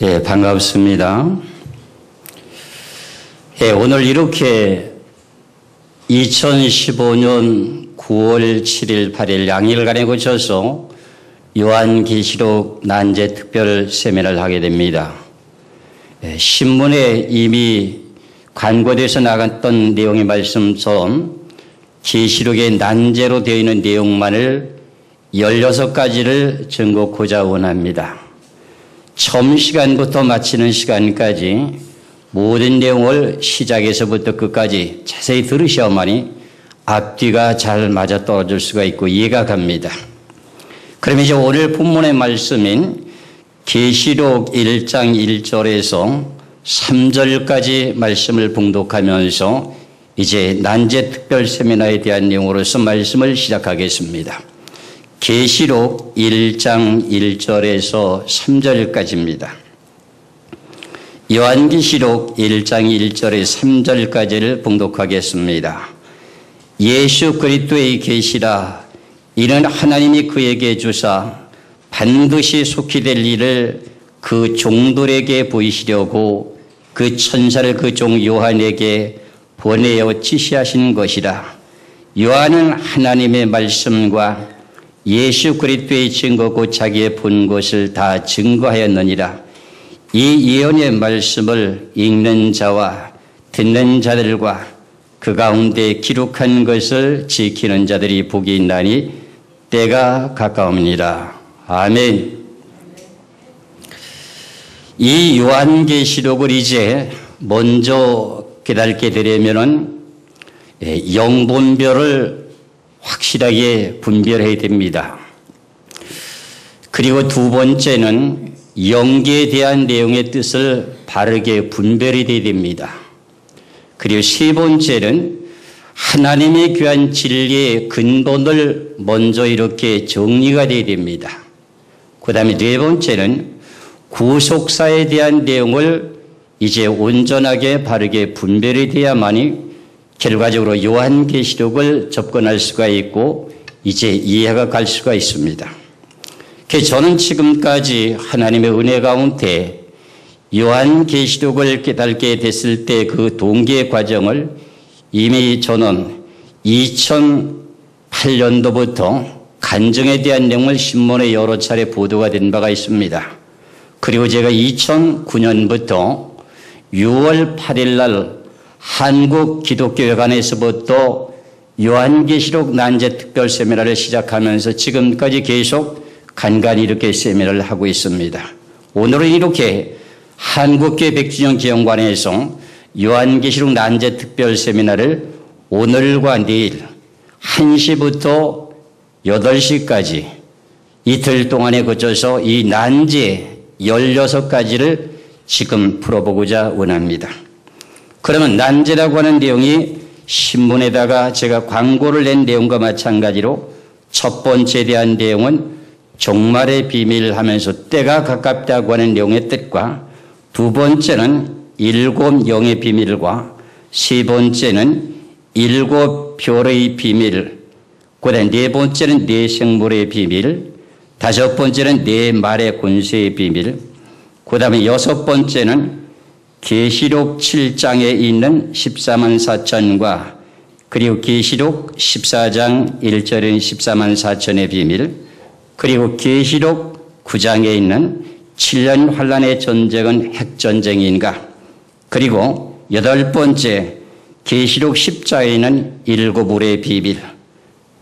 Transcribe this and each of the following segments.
예, 반갑습니다. 예, 오늘 이렇게 2015년 9월 7일, 8일 양일간에 거쳐서 요한계시록 난제 특별 세미나를 하게 됩니다. 예, 신문에 이미 광고돼서 나갔던 내용의 말씀처럼 계시록의 난제로 되어 있는 내용만을 16가지를 전곡하고자 원합니다. 처음 시간부터 마치는 시간까지 모든 내용을 시작에서부터 끝까지 자세히 들으셔야만이 앞뒤가 잘 맞아떨어질 수가 있고 이해가 갑니다. 그럼 이제 오늘 본문의 말씀인 계시록 1장 1절에서 3절까지 말씀을 봉독하면서 이제 난제 특별 세미나에 대한 내용으로서 말씀을 시작하겠습니다. 계시록 1장 1절에서 3절까지입니다. 요한계시록 1장 1절에 3절까지를 봉독하겠습니다. 예수 그리스도의 계시라 이는 하나님이 그에게 주사 반드시 속히 될 일을 그 종들에게 보이시려고 그 천사를 그 종 요한에게 보내어 지시하신 것이라. 요한은 하나님의 말씀과 예수 그리스도의 증거 곧 자기의 본 것을 다 증거하였느니라. 이 예언의 말씀을 읽는 자와 듣는 자들과 그 가운데 기록한 것을 지키는 자들이 복이 있나니 때가 가까웁니다. 아멘. 이 요한계시록을 이제 먼저 깨닫게 되려면은 영분별을 확실하게 분별해야 됩니다. 그리고 두 번째는 영계에 대한 내용의 뜻을 바르게 분별이 돼야 됩니다. 그리고 세 번째는 하나님의 귀한 진리의 근본을 먼저 이렇게 정리가 돼야 됩니다. 그 다음에 네 번째는 구속사에 대한 내용을 이제 온전하게 바르게 분별이 돼야만이 결과적으로 요한계시록을 접근할 수가 있고 이제 이해가 갈 수가 있습니다. 그래서 저는 지금까지 하나님의 은혜 가운데 요한계시록을 깨닫게 됐을 때 그 동기의 과정을 이미 저는 2008년도부터 간증에 대한 내용을 신문에 여러 차례 보도가 된 바가 있습니다. 그리고 제가 2009년부터 6월 8일 날 한국기독교회관에서부터 요한계시록 난제 특별 세미나를 시작하면서 지금까지 계속 간간히 이렇게 세미나를 하고 있습니다. 오늘은 이렇게 한국교회 100주년 기념관에서 요한계시록 난제 특별 세미나를 오늘과 내일 1시부터 8시까지 이틀 동안에 거쳐서 이 난제 16가지를 지금 풀어보고자 원합니다. 그러면 난제라고 하는 내용이 신문에다가 제가 광고를 낸 내용과 마찬가지로 첫 번째에 대한 내용은 종말의 비밀을 하면서 때가 가깝다고 하는 내용의 뜻과 두 번째는 7 영의 비밀과 세 번째는 7 별의 비밀, 그다음에 네 번째는 4 생물의 비밀, 다섯 번째는 4 말의 권세의 비밀, 그다음에 여섯 번째는 계시록 7장에 있는 14만 4천과 그리고 계시록 14장 1절인 14만 4천의 비밀, 그리고 계시록 9장에 있는 7년 환란의 전쟁은 핵전쟁인가, 그리고 여덟 번째 계시록 10장에 있는 7 울의 비밀,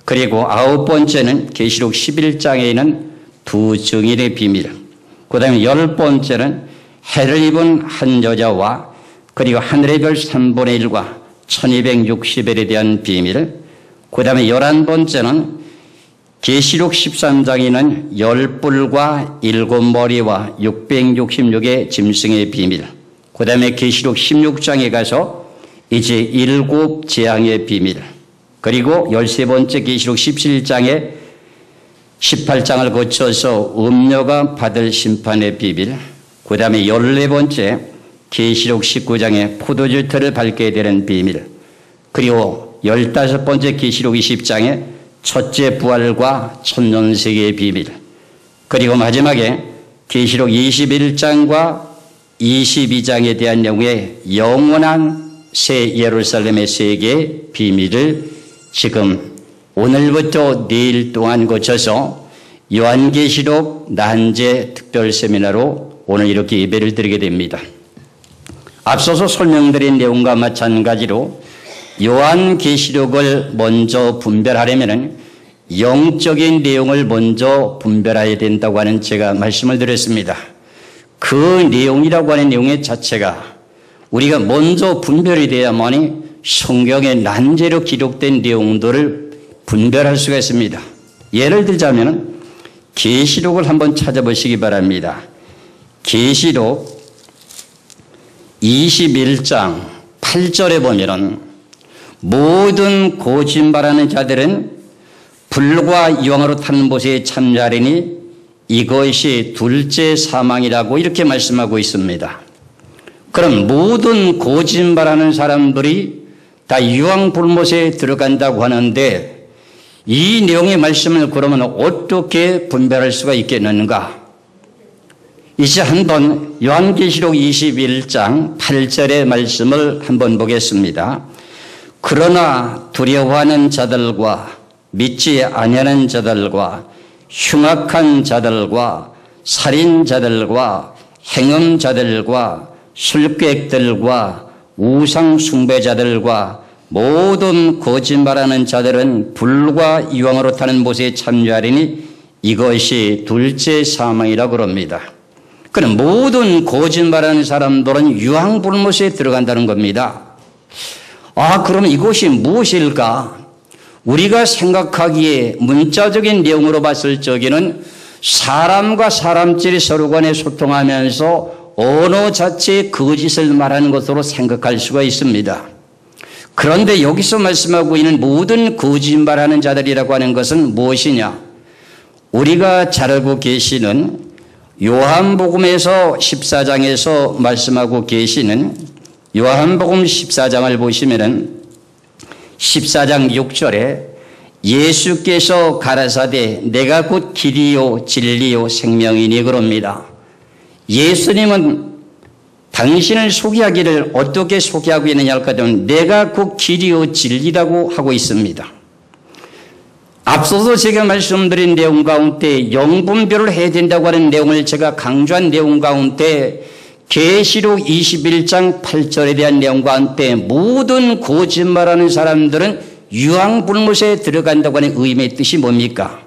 그리고 아홉 번째는 계시록 11장에 있는 2 증인의 비밀, 그 다음에 10번째는 해를 입은 한 여자와 그리고 하늘의 별 3분의 1과 1260일에 대한 비밀, 그 다음에 11번째는 계시록 13장에는 10뿔과 7머리와 666의 짐승의 비밀, 그 다음에 계시록 16장에 가서 이제 7 재앙의 비밀, 그리고 13번째 계시록 17장에 18장을 거쳐서 음녀가 받을 심판의 비밀, 그 다음에 14번째 계시록 19장에 포도주 틀을 밟게 되는 비밀, 그리고 15번째 계시록 20장에 첫째 부활과 천년세계의 비밀, 그리고 마지막에 계시록 21장과 22장에 대한 내용의 영원한 새 예루살렘의 세계의 비밀을 지금 오늘부터 내일 동안 거쳐서 요한계시록 난제 특별 세미나로 오늘 이렇게 예배를 드리게 됩니다. 앞서서 설명드린 내용과 마찬가지로 요한계시록을 먼저 분별하려면 영적인 내용을 먼저 분별해야 된다고 하는 제가 말씀을 드렸습니다. 그 내용이라고 하는 내용의 자체가 우리가 먼저 분별이 돼야만이 성경에 난제로 기록된 내용들을 분별할 수가 있습니다. 예를 들자면 계시록을 한번 찾아보시기 바랍니다. 계시록 21장 8절에 보면은 모든 거짓말하는 자들은 불과 유황으로 타는 못에 참자리니 이것이 둘째 사망이라고 이렇게 말씀하고 있습니다. 그럼 모든 거짓말하는 사람들이 다 유황불못에 들어간다고 하는데 이 내용의 말씀을 그러면 어떻게 분별할 수가 있겠는가? 이제 한번 요한계시록 21장 8절의 말씀을 한번 보겠습니다. 그러나 두려워하는 자들과 믿지 아니하는 자들과 흉악한 자들과 살인자들과 행음자들과 술객들과 우상 숭배자들과 모든 거짓말하는 자들은 불과 유황으로 타는 못에 참여하리니 이것이 둘째 사망이라고 합니다. 그럼 모든 거짓말하는 사람들은 유황불못에 들어간다는 겁니다. 그러면 이것이 무엇일까? 우리가 생각하기에 문자적인 내용으로 봤을 적에는 사람과 사람끼리 서로 간에 소통하면서 언어 자체의 거짓을 말하는 것으로 생각할 수가 있습니다. 그런데 여기서 말씀하고 있는 모든 거짓말하는 자들이라고 하는 것은 무엇이냐? 우리가 잘 알고 계시는 요한복음에서 14장에서 말씀하고 계시는 요한복음 14장을 보시면은 14장 6절에 예수께서 가라사대 내가 곧 길이요 진리요 생명이니 그럽니다. 예수님은 당신을 소개하기를 어떻게 소개하고 있느냐 할까 하면 내가 곧 길이요 진리라고 하고 있습니다. 앞서서 제가 말씀드린 내용 가운데 영분별을 해야 된다고 하는 내용을 제가 강조한 내용 가운데 계시록 21장 8절에 대한 내용과 함께 모든 거짓말하는 사람들은 유황불못에 들어간다고 하는 의미의 뜻이 뭡니까?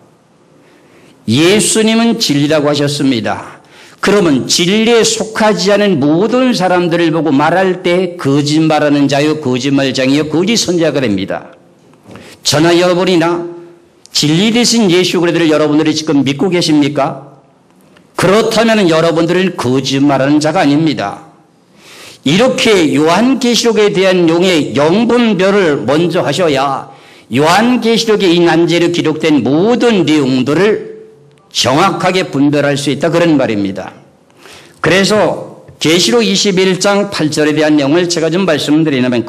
예수님은 진리라고 하셨습니다. 그러면 진리에 속하지 않은 모든 사람들을 보고 말할 때 거짓말하는 자요 거짓말장이요 거짓 선지자가 됩니다. 저나 여러분이나 진리 되신 예수 그리스도를 여러분들이 지금 믿고 계십니까? 그렇다면 여러분들은 거짓말하는 자가 아닙니다. 이렇게 요한계시록에 대한 용의 영분별을 먼저 하셔야 요한계시록에 이 난제로 기록된 모든 내용들을 정확하게 분별할 수 있다 그런 말입니다. 그래서 계시록 21장 8절에 대한 내용을 제가 좀 말씀드리냐면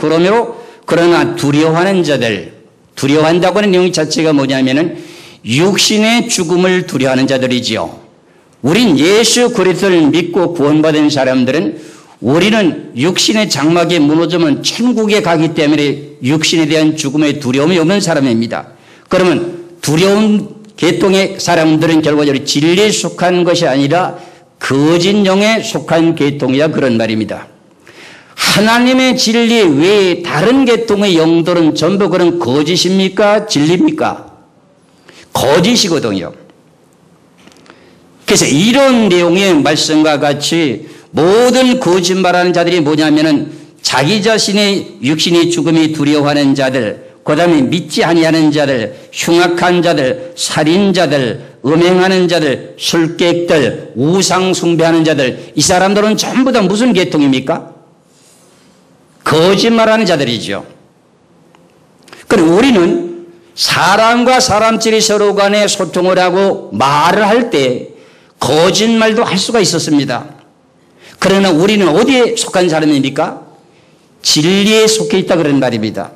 그러나 두려워하는 자들 두려워한다고 하는 내용 자체가 뭐냐면은 육신의 죽음을 두려워하는 자들이지요. 우린 예수 그리스도를 믿고 구원받은 사람들은 우리는 육신의 장막에 무너지면 천국에 가기 때문에 육신에 대한 죽음에 두려움이 없는 사람입니다. 그러면 두려운 계통의 사람들은 결과적으로 진리에 속한 것이 아니라 거짓 영에 속한 계통이야 그런 말입니다. 하나님의 진리 외에 다른 계통의 영들은 전부 그런 거짓입니까? 진리입니까? 거짓이거든요. 그래서 이런 내용의 말씀과 같이 모든 거짓말하는 자들이 뭐냐면은 자기 자신의 육신의 죽음이 두려워하는 자들, 그 다음에 믿지 아니하는 자들, 흉악한 자들, 살인자들, 음행하는 자들, 술객들, 우상 숭배하는 자들, 이 사람들은 전부 다 무슨 계통입니까? 거짓말하는 자들이죠. 그럼 우리는 사람과 사람끼리 서로 간에 소통을 하고 말을 할 때 거짓말도 할 수가 있었습니다. 그러나 우리는 어디에 속한 사람입니까? 진리에 속해 있다 그런 말입니다.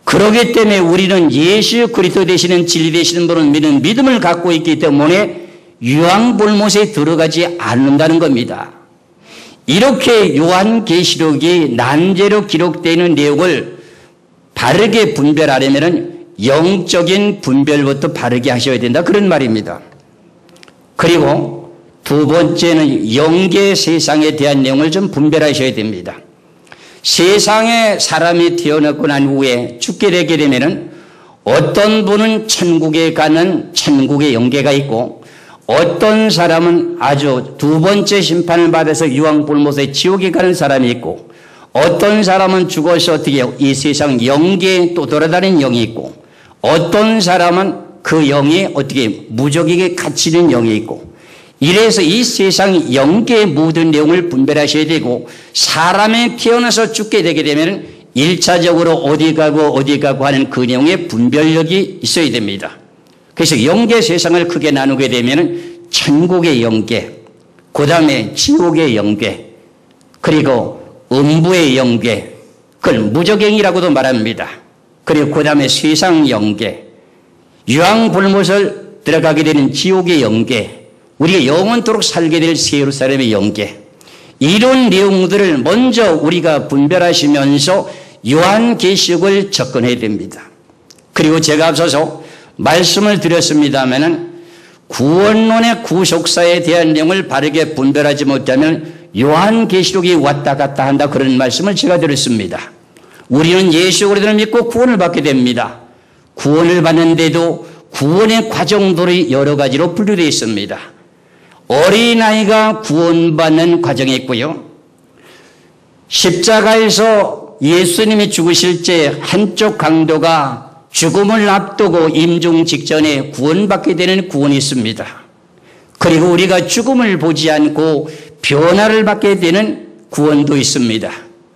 그렇기 때문에 우리는 예수 그리스도 되시는 진리 되시는 분을 믿는 믿음을 갖고 있기 때문에 유황불못에 들어가지 않는다는 겁니다. 이렇게 요한계시록이 난제로 기록되는 내용을 바르게 분별하려면 영적인 분별부터 바르게 하셔야 된다, 그런 말입니다. 그리고 두 번째는 영계 세상에 대한 내용을 좀 분별하셔야 됩니다. 세상에 사람이 태어나고 난 후에 죽게 되게 되면은 어떤 분은 천국에 가는 천국의 영계가 있고, 어떤 사람은 아주 두 번째 심판을 받아서 유황불못에 지옥에 가는 사람이 있고, 어떤 사람은 죽어서 어떻게 이 세상 영계에 또 돌아다니는 영이 있고, 어떤 사람은 그 영이 어떻게 무적에게 갇히는 영이 있고, 이래서 이 세상 영계의 모든 내용을 분별하셔야 되고, 사람이 태어나서 죽게 되게 되면 1차적으로 어디 가고 하는 그 내용의 분별력이 있어야 됩니다. 그래서 영계 세상을 크게 나누게 되면 천국의 영계, 그 다음에 지옥의 영계, 그리고 음부의 영계, 그걸 무적행이라고도 말합니다. 그리고 그 다음에 세상 영계, 유황불못을 들어가게 되는 지옥의 영계, 우리가 영원토록 살게 될 새 예루살렘의 영계, 이런 내용들을 먼저 우리가 분별하시면서 요한계시록을 접근해야 됩니다. 그리고 제가 앞서서 말씀을 드렸습니다마는 구원론의 구속사에 대한 내용을 바르게 분별하지 못하면 요한계시록이 왔다 갔다 한다, 그런 말씀을 제가 드렸습니다. 우리는 예수 그리스도를 믿고 구원을 받게 됩니다. 구원을 받는데도 구원의 과정들이 여러 가지로 분류되어 있습니다. 어린아이가 구원받는 과정이 있고요, 십자가에서 예수님이 죽으실 때 한쪽 강도가 죽음을 앞두고 임종 직전에 구원받게 되는 구원이 있습니다. 그리고 우리가 죽음을 보지 않고 변화를 받게 되는 구원도 있습니다.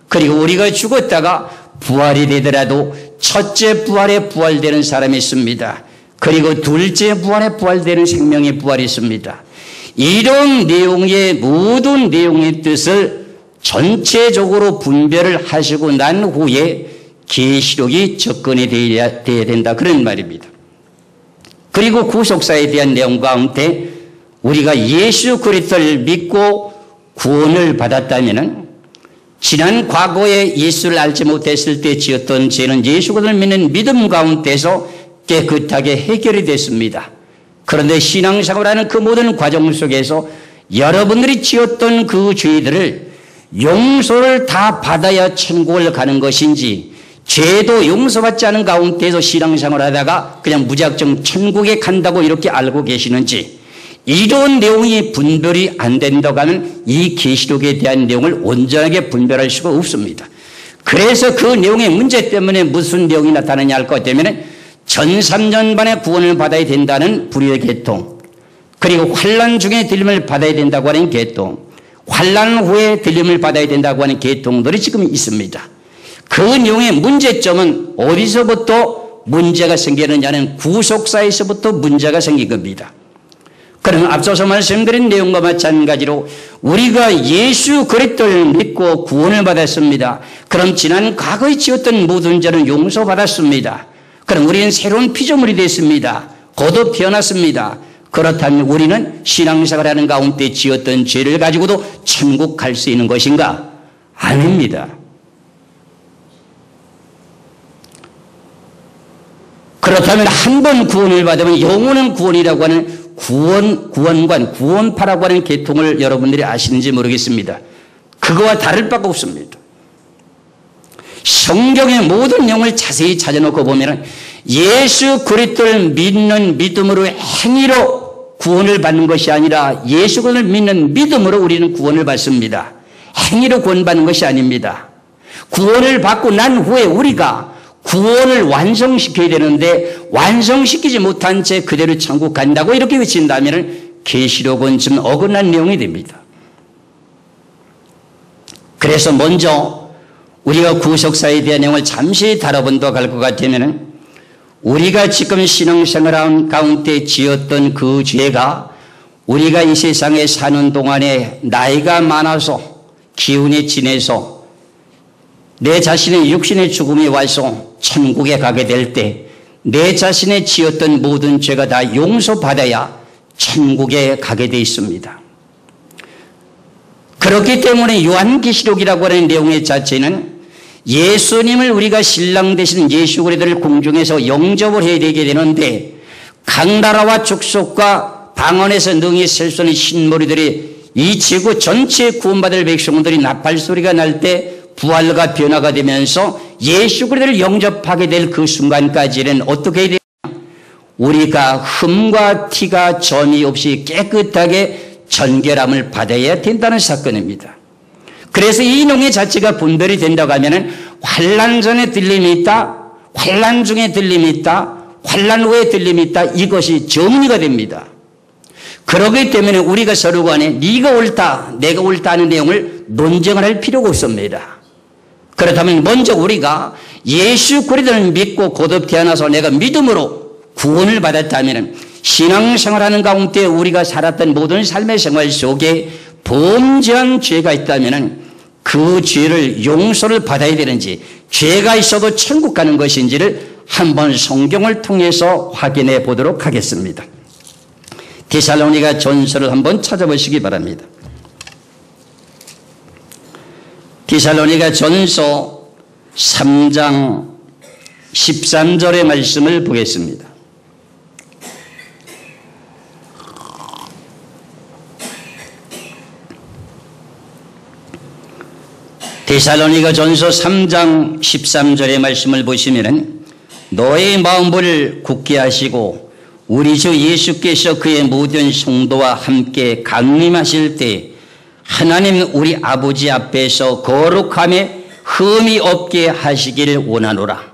그리고 우리가 죽었다가 부활이 되더라도 첫째 부활에 부활되는 사람이 있습니다. 그리고 둘째 부활에 부활되는 생명의 부활이 있습니다. 이런 내용의 모든 내용의 뜻을 전체적으로 분별을 하시고 난 후에 계시록이 접근이 되어야 된다, 그런 말입니다. 그리고 구속사에 대한 내용 가운데 우리가 예수 그리스도를 믿고 구원을 받았다면 지난 과거에 예수를 알지 못했을 때 지었던 죄는 예수 그리스도를 믿는 믿음 가운데서 깨끗하게 해결이 됐습니다. 그런데 신앙생활하는 그 모든 과정 속에서 여러분들이 지었던 그 죄들을 용서를 다 받아야 천국을 가는 것인지, 죄도 용서받지 않은 가운데서 신앙생활을 하다가 그냥 무작정 천국에 간다고 이렇게 알고 계시는지, 이런 내용이 분별이 안 된다고 하면 이 계시록에 대한 내용을 온전하게 분별할 수가 없습니다. 그래서 그 내용의 문제 때문에 무슨 내용이 나타나냐 할 것 때문에 전 3년 반에 구원을 받아야 된다는 불의의 계통, 그리고 환난 중에 들림을 받아야 된다고 하는 계통, 환난 후에 들림을 받아야 된다고 하는 계통들이 지금 있습니다. 그 내용의 문제점은 어디서부터 문제가 생기느냐는 구속사에서부터 문제가 생긴 겁니다. 그럼 앞서서 말씀드린 내용과 마찬가지로 우리가 예수 그리스도를 믿고 구원을 받았습니다. 그럼 지난 과거에 지었던 모든 죄는 용서받았습니다. 그럼 우리는 새로운 피조물이 됐습니다. 거듭 태어났습니다. 그렇다면 우리는 신앙생활하는 가운데 지었던 죄를 가지고도 천국 갈 수 있는 것인가? 아닙니다. 그렇다면 한 번 구원을 받으면 영원한 구원이라고 하는 구원관, 구원파라고 하는 계통을 여러분들이 아시는지 모르겠습니다. 그거와 다를 바가 없습니다. 성경의 모든 내용을 자세히 찾아놓고 보면 예수 그리스도를 믿는 믿음으로 행위로 구원을 받는 것이 아니라 예수 그리스도를 믿는 믿음으로 우리는 구원을 받습니다. 행위로 구원받는 것이 아닙니다. 구원을 받고 난 후에 우리가 구원을 완성시켜야 되는데 완성시키지 못한 채 그대로 천국 간다고 이렇게 외친다면 계시록은 좀 어긋난 내용이 됩니다. 그래서 먼저 우리가 구속사에 대한 내용을 잠시 다뤄본다고 할 것 같으면 우리가 지금 신앙생활 가운데 지었던 그 죄가 우리가 이 세상에 사는 동안에 나이가 많아서 기운이 진해서 내 자신의 육신의 죽음이 와서 천국에 가게 될 때 내 자신의 지었던 모든 죄가 다 용서받아야 천국에 가게 되어 있습니다. 그렇기 때문에 요한계시록이라고 하는 내용의 자체는 예수님을 우리가 신랑 되신 예수 그리스도를 공중에서 영접을 해야 되게 되는데 각 나라와 족속과 방언에서 능히 셀 수 없는 신무리들이 이 지구 전체 구원받을 백성들이 나팔 소리가 날 때 부활과 변화가 되면서 예수 그리스도를 영접하게 될 그 순간까지는 어떻게 해야 되냐? 우리가 흠과 티가 전이 없이 깨끗하게 전결함을 받아야 된다는 사건입니다. 그래서 이 내용 자체가 분별이 된다고 하면은 환난 전에 들림이 있다, 환난 중에 들림이 있다, 환난 후에 들림이 있다, 이것이 정리가 됩니다. 그렇기 때문에 우리가 서로 간에 네가 옳다, 내가 옳다 하는 내용을 논쟁을 할 필요가 없습니다. 그렇다면 먼저 우리가 예수 그리스도를 믿고 거듭 태어나서 내가 믿음으로 구원을 받았다면 신앙생활하는 가운데 우리가 살았던 모든 삶의 생활 속에 범죄한 죄가 있다면 그 죄를 용서를 받아야 되는지 죄가 있어도 천국 가는 것인지를 한번 성경을 통해서 확인해 보도록 하겠습니다. 데살로니가 전서를 한번 찾아보시기 바랍니다. 데살로니가 전서 3장 13절의 말씀을 보겠습니다. 데살로니가 전서 3장 13절의 말씀을 보시면은 너의 마음을 굳게 하시고 우리 주 예수께서 그의 모든 성도와 함께 강림하실 때 하나님 우리 아버지 앞에서 거룩함에 흠이 없게 하시기를 원하노라.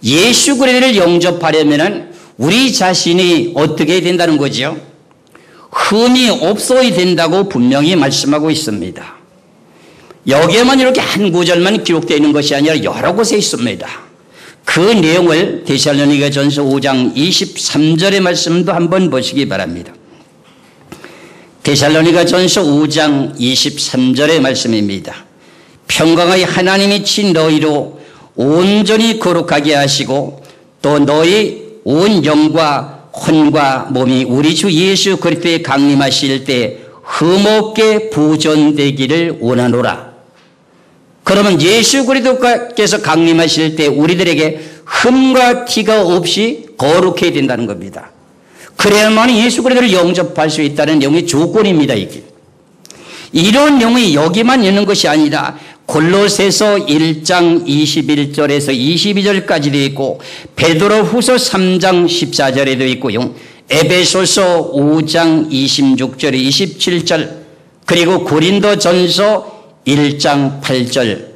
예수 그리스도를 영접하려면 우리 자신이 어떻게 된다는 거죠? 흠이 없어야 된다고 분명히 말씀하고 있습니다. 여기에만 이렇게 한 구절만 기록되어 있는 것이 아니라 여러 곳에 있습니다. 그 내용을 데살로니가 전서 5장 23절의 말씀도 한번 보시기 바랍니다. 데살로니가 전서 5장 23절의 말씀입니다. 평강의 하나님이 친 너희로 온전히 거룩하게 하시고 또 너희 온 영과 혼과 몸이 우리 주 예수 그리스도에 강림하실 때 흠없게 보존되기를 원하노라. 그러면 예수 그리스도께서 강림하실 때 우리들에게 흠과 티가 없이 거룩해야 된다는 겁니다. 그래야만 예수 그리스도를 영접할 수 있다는 내용의 조건입니다. 이게. 이런 내용이 여기만 있는 것이 아니라 골로새서 1장 21절에서 22절까지 되어 있고 베드로후서 3장 14절에도 있고요. 에베소서 5장 26절에 27절 그리고 고린도전서 1장 8절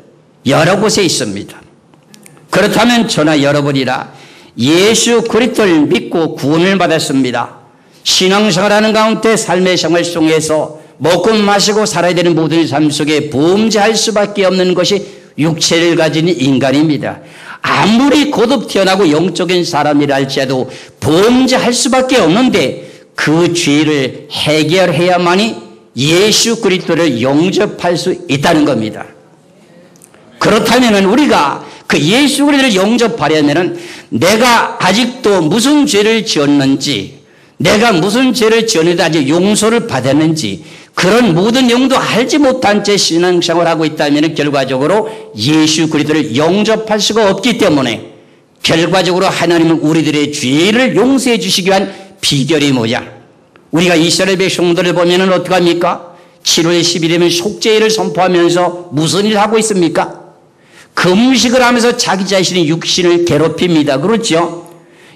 여러 곳에 있습니다. 그렇다면 저나 여러분이라 예수 그리스도를 믿고 구원을 받았습니다. 신앙생활하는 가운데 삶의 생활 속에서 먹고 마시고 살아야 되는 모든 삶 속에 범죄할 수밖에 없는 것이 육체를 가진 인간입니다. 아무리 거듭 태어나고 영적인 사람이라 할지라도 범죄할 수밖에 없는데 그 죄를 해결해야만이 예수 그리스도를 영접할 수 있다는 겁니다. 그렇다면 우리가 그 예수 그리스도를 영접하려면 내가 아직도 무슨 죄를 지었는지 내가 무슨 죄를 지었는데 아직 용서를 받았는지 그런 모든 내용도 알지 못한 채 신앙생활하고 있다면 결과적으로 예수 그리스도를 영접할 수가 없기 때문에 결과적으로 하나님은 우리들의 죄를 용서해 주시기 위한 비결이 뭐냐? 우리가 이스라엘 백성들을 보면 어떡합니까? 7월 10일이면 속죄일을 선포하면서 무슨 일을 하고 있습니까? 금식을 하면서 자기 자신의 육신을 괴롭힙니다. 그렇죠?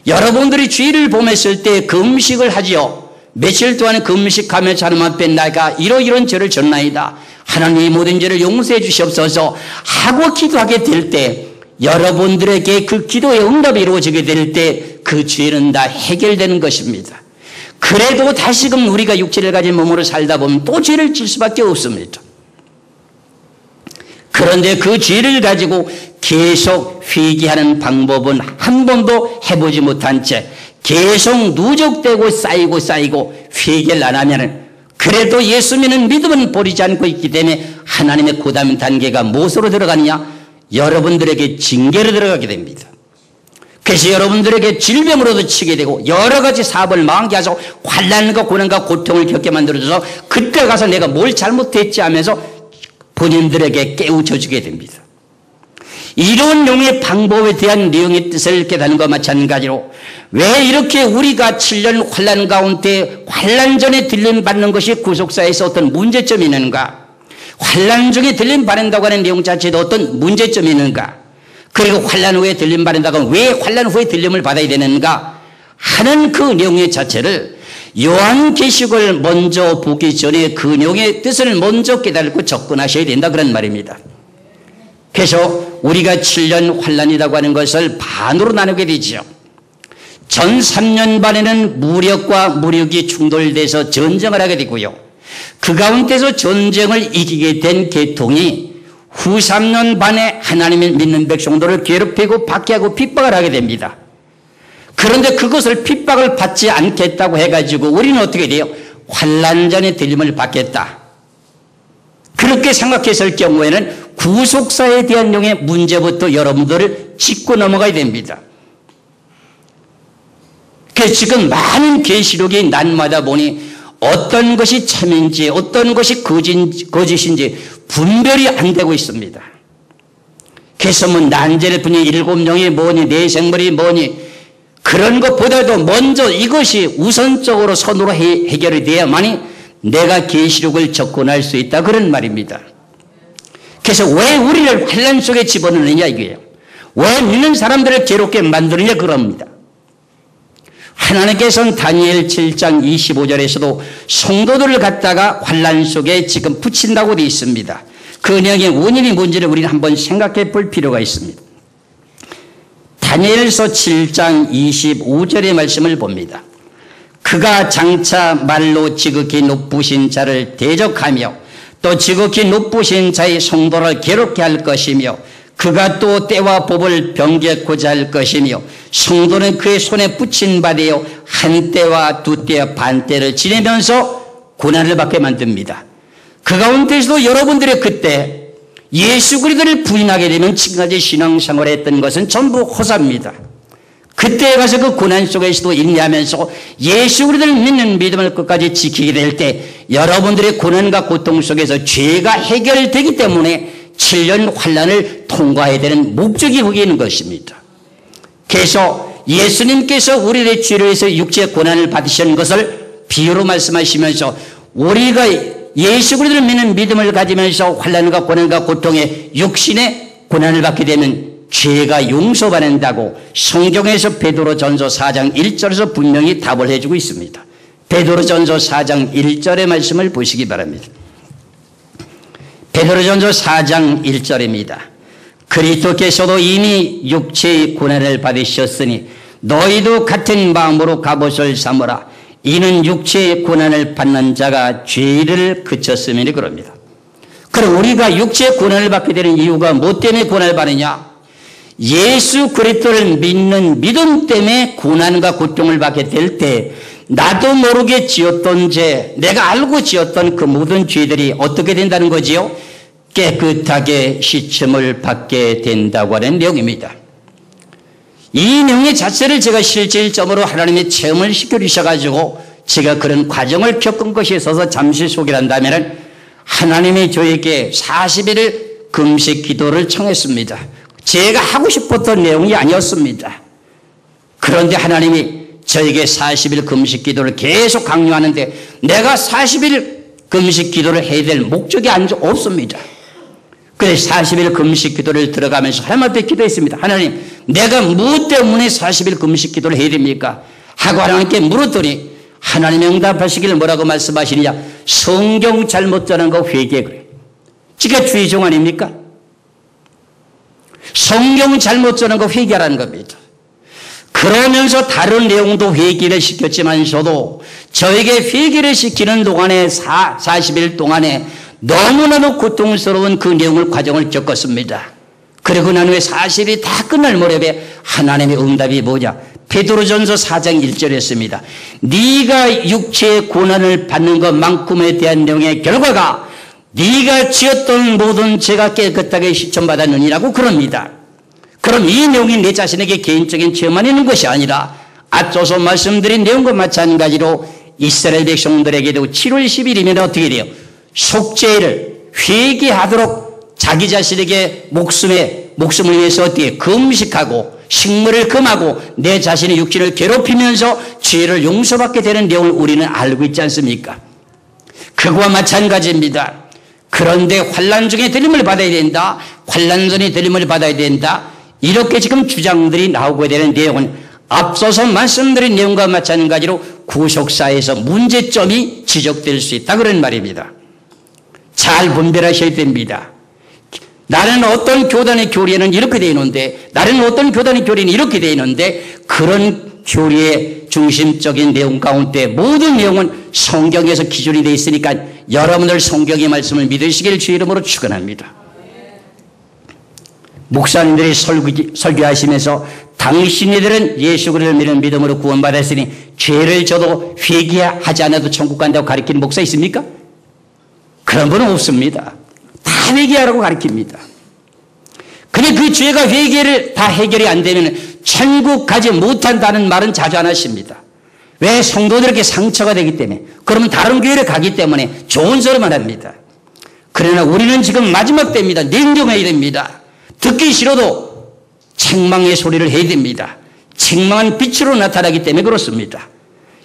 여러분들이 주일을 보냈을 때 금식을 하지요. 며칠 동안 금식하며 하나님 앞에 내가 이런 죄를 졌나이다. 하나님이 모든 죄를 용서해 주시옵소서 하고 기도하게 될 때 여러분들에게 그 기도의 응답이 이루어지게 될 때 그 죄는 다 해결되는 것입니다. 그래도 다시금 우리가 육체를 가진 몸으로 살다 보면 또 죄를 질 수밖에 없습니다. 그런데 그 죄를 가지고 계속 회개하는 방법은 한 번도 해보지 못한 채 계속 누적되고 쌓이고 회개를 안 하면 그래도 예수 믿는 믿음은 버리지 않고 있기 때문에 하나님의 그 다음 단계가 무엇으로 들어가느냐? 여러분들에게 징계로 들어가게 됩니다. 그래서 여러분들에게 질병으로도 치게 되고 여러 가지 사업을 망하게 하셔서 환난과 고난과 고통을 겪게 만들어줘서 그때 가서 내가 뭘 잘못했지 하면서 본인들에게 깨우쳐 주게 됩니다. 이런 용의 방법에 대한 내용의 뜻을 깨닫는 것과 마찬가지로 왜 이렇게 우리가 7년 환난 가운데 환난 전에 들림 받는 것이 구속사에서 어떤 문제점이 있는가, 환난 중에 들림 받는다고 하는 내용 자체도 어떤 문제점이 있는가, 그리고 환난 후에 들림 받는다고 하면 왜 환난 후에 들림을 받아야 되는가 하는 그 내용의 자체를 요한계시록을 먼저 보기 전에 그 내용의 뜻을 먼저 깨닫고 접근하셔야 된다 그런 말입니다. 그래서 우리가 7년 환난이라고 하는 것을 반으로 나누게 되죠. 전 3년 반에는 무력과 무력이 충돌돼서 전쟁을 하게 되고요. 그 가운데서 전쟁을 이기게 된 계통이 후 3년 반에 하나님을 믿는 백성들을 괴롭히고 박해하고 핍박을 하게 됩니다. 그런데 그것을 핍박을 받지 않겠다고 해가지고 우리는 어떻게 돼요? 환난 전에 들림을 받겠다. 그렇게 생각했을 경우에는 구속사에 대한 내용의 문제부터 여러분들을 짚고 넘어가야 됩니다. 그래서 지금 많은 계시록이 날마다 보니 어떤 것이 참인지 어떤 것이 거짓인지 분별이 안 되고 있습니다. 그래서 뭐 난젤뿐이 7명이 뭐니 내 생물이 뭐니 그런 것보다도 먼저 이것이 우선적으로 선으로 해결이 돼야만이 내가 계시록을 접근할 수 있다 그런 말입니다. 그래서 왜 우리를 환난 속에 집어넣느냐 이거예요. 왜 믿는 사람들을 괴롭게 만드느냐 그럽니다. 하나님께서는 다니엘 7장 25절에서도 성도들을 갖다가 환난 속에 지금 붙인다고 되어 있습니다. 그 내용의 원인이 뭔지를 우리는 한번 생각해 볼 필요가 있습니다. 다니엘서 7장 25절의 말씀을 봅니다. 그가 장차 말로 지극히 높으신 자를 대적하며 또 지극히 높으신 자의 성도를 괴롭게 할 것이며 그가 또 때와 법을 변개하고자 할 것이며 성도는 그의 손에 붙인 바 되어 한 때와 두 때와 반 때를 지내면서 고난을 받게 만듭니다. 그 가운데서도 여러분들의 그때 예수 그리스도를 부인하게 되면 지금까지 신앙생활을 했던 것은 전부 허사입니다. 그때에 가서 그 고난 속에서도 인내하면서 예수 그리스도를 믿는 믿음을 끝까지 지키게 될 때 여러분들의 고난과 고통 속에서 죄가 해결되기 때문에 7년 환난을 통과해야 되는 목적이 거기 있는 것입니다. 그래서 예수님께서 우리의 죄로 해서 육체의 고난을 받으시는 것을 비유로 말씀하시면서 우리가 예수 그리스도를 믿는 믿음을 가지면서 환난과 고난과 고통의 육신의 고난을 받게 되면 죄가 용서받는다고 성경에서 베드로전서 4장 1절에서 분명히 답을 해주고 있습니다. 베드로전서 4장 1절의 말씀을 보시기 바랍니다. 베드로전서 4장 1절입니다. 그리스도께서도 이미 육체의 고난을 받으셨으니 너희도 같은 마음으로 갑옷을 삼으라. 이는 육체의 고난을 받는 자가 죄를 그쳤음이니 그럽니다. 그럼 우리가 육체의 고난을 받게 되는 이유가 뭐 때문에 고난을 받느냐? 예수 그리스도를 믿는 믿음 때문에 고난과 고통을 받게 될 때 나도 모르게 지었던 죄, 내가 알고 지었던 그 모든 죄들이 어떻게 된다는 거지요? 깨끗하게 씻음을 받게 된다고 하는 내용입니다. 이 내용의 자체를 제가 실질적으로 하나님의 체험을 시켜주셔가지고 제가 그런 과정을 겪은 것이 있어서 잠시 소개를 한다면 하나님이 저에게 40일을 금식 기도를 청했습니다. 제가 하고 싶었던 내용이 아니었습니다. 그런데 하나님이 저에게 40일 금식 기도를 계속 강요하는데 내가 40일 금식 기도를 해야 될 목적이 없습니다. 그래서 40일 금식 기도를 들어가면서 하나님 앞에 기도했습니다. 하나님, 내가 무엇 때문에 40일 금식 기도를 해야 됩니까? 하고 하나님께 물었더니 하나님이 응답하시기를 뭐라고 말씀하시느냐? 성경 잘못 전한 거 회개해 그래요. 지가 주의 종 아닙니까? 성경 잘못 전한 거 회개하라는 겁니다. 그러면서 다른 내용도 회개를 시켰지만서도 저에게 회개를 시키는 동안에 40일 동안에 너무나도 고통스러운 그 내용을 과정을 겪었습니다. 그리고 난 후에 40일이 다 끝날 무렵에 하나님의 응답이 뭐냐? 베드로전서 4장 1절이었습니다. 네가 육체의 고난을 받는 것만큼에 대한 내용의 결과가 네가 지었던 모든 죄가 깨끗하게 시천받았느니라고 그럽니다. 그럼 이 내용이 내 자신에게 개인적인 죄만 있는 것이 아니라 앞서서 말씀드린 내용과 마찬가지로 이스라엘 백성들에게도 7월 10일이면 어떻게 돼요? 속죄를 회개하도록 자기 자신에게 목숨을 위해서 어떻게 금식하고 식물을 금하고 내 자신의 육신을 괴롭히면서 죄를 용서받게 되는 내용을 우리는 알고 있지 않습니까? 그거와 마찬가지입니다. 그런데 환난 중에 들림을 받아야 된다. 환난 전에 들림을 받아야 된다. 이렇게 지금 주장들이 나오게 되는 내용은 앞서서 말씀드린 내용과 마찬가지로 구속사에서 문제점이 지적될 수 있다 그런 말입니다. 잘 분별하셔야 됩니다. 나는 어떤 교단의 교리에는 이렇게 되어 있는데 나는 어떤 교단의 교리는 이렇게 되어 있는데 그런 교리의 중심적인 내용 가운데 모든 내용은 성경에서 기준이 되어 있으니까 여러분들 성경의 말씀을 믿으시길 주의 이름으로 축원합니다. 목사님들이 설교하시면서 당신네들은 예수 그리스도를 믿는 믿음으로 구원받았으니 죄를 져도 회개하지 않아도 천국 간다고 가르치는 목사 있습니까? 그런 분은 없습니다. 다 회개하라고 가르칩니다. 근데 그 죄가 회개를 다 해결이 안 되면 천국 가지 못한다는 말은 자주 안 하십니다. 왜? 성도들에게 상처가 되기 때문에. 그러면 다른 교회를 가기 때문에 좋은 소리만 합니다. 그러나 우리는 지금 마지막 때입니다. 냉정해야 됩니다. 듣기 싫어도 책망의 소리를 해야 됩니다. 책망은 빛으로 나타나기 때문에 그렇습니다.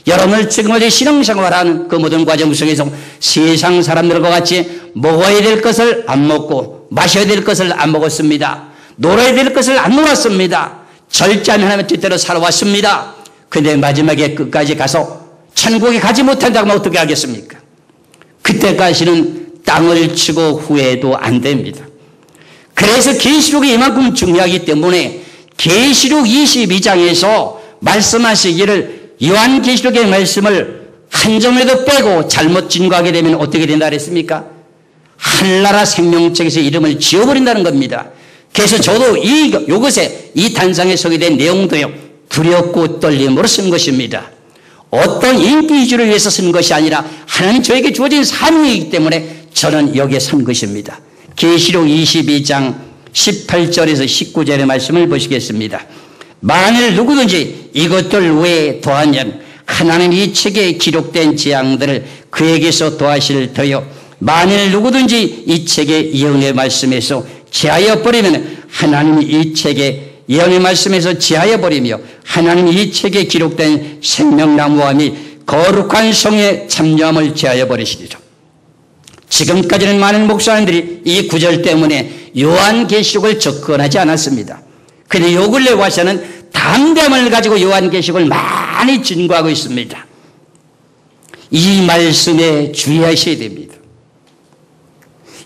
여러분을 지금 어제 신앙생활하는 그 모든 과정 속에서 세상 사람들과 같이 먹어야 될 것을 안 먹고 마셔야 될 것을 안 먹었습니다. 놀아야 될 것을 안 놀았습니다. 절제하며 하나님의 뜻대로 살아왔습니다. 그런데 마지막에 끝까지 가서 천국에 가지 못한다고 하면 어떻게 하겠습니까? 그때까지는 땅을 치고 후회도 안 됩니다. 그래서 계시록이 이만큼 중요하기 때문에 계시록 22장에서 말씀하시기를 요한계시록의 말씀을 한 점에도 빼고 잘못 증거하게 되면 어떻게 된다 그랬습니까? 하늘나라 생명책에서 이름을 지워버린다는 겁니다. 그래서 저도 이것에 이 단상에 서게 된 내용도요 두렵고 떨림으로 쓴 것입니다. 어떤 인기 위주를 위해서 쓴 것이 아니라 하나님 저에게 주어진 사명이기 때문에 저는 여기에 선 것입니다. 계시록 22장 18절에서 19절의 말씀을 보시겠습니다. 만일 누구든지 이것들 외에 더하면 하나님 이 책에 기록된 재앙들을 그에게서 더하실 터요 만일 누구든지 이 책의 예언의 말씀에서 제하여 버리면 하나님이 이 책의 예언의 말씀에서 제하여 버리며 하나님이 이 책에 기록된 생명나무와 및 거룩한 성의 참여함을 제하여 버리시리라. 지금까지는 많은 목사님들이 이 구절 때문에 요한계시록을 접근하지 않았습니다. 그런데 요 근래 와서는 담대함을 가지고 요한계시록을 많이 증거하고 있습니다. 이 말씀에 주의하셔야 됩니다.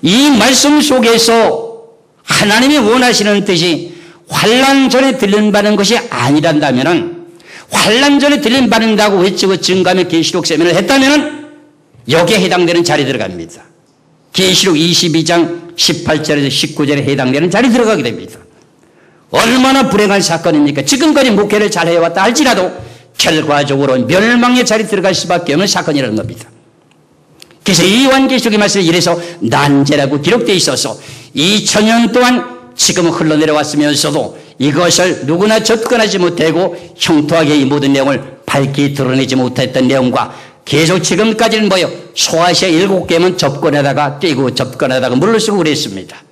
이 말씀 속에서 하나님이 원하시는 뜻이 환난 전에 들림받는 것이 아니란다면 환난 전에 들림받는다고 외치고 증거하며 계시록 세면을 했다면 여기에 해당되는 자리에 들어갑니다. 계시록 22장 18절에서 19절에 해당되는 자리에 들어가게 됩니다. 얼마나 불행한 사건입니까? 지금까지 목회를 잘 해왔다 할지라도 결과적으로 멸망의 자리에 들어갈 수밖에 없는 사건이라는 겁니다. 그래서 이 요한계시록의 말씀에 이래서 난제라고 기록되어 있어서 2000년 동안 지금 흘러내려왔으면서도 이것을 누구나 접근하지 못하고 형통하게 이 모든 내용을 밝히 드러내지 못했던 내용과 계속 지금까지는 소아시아 7개만 접근하다가 뛰고 접근하다가 물러서고 그랬습니다.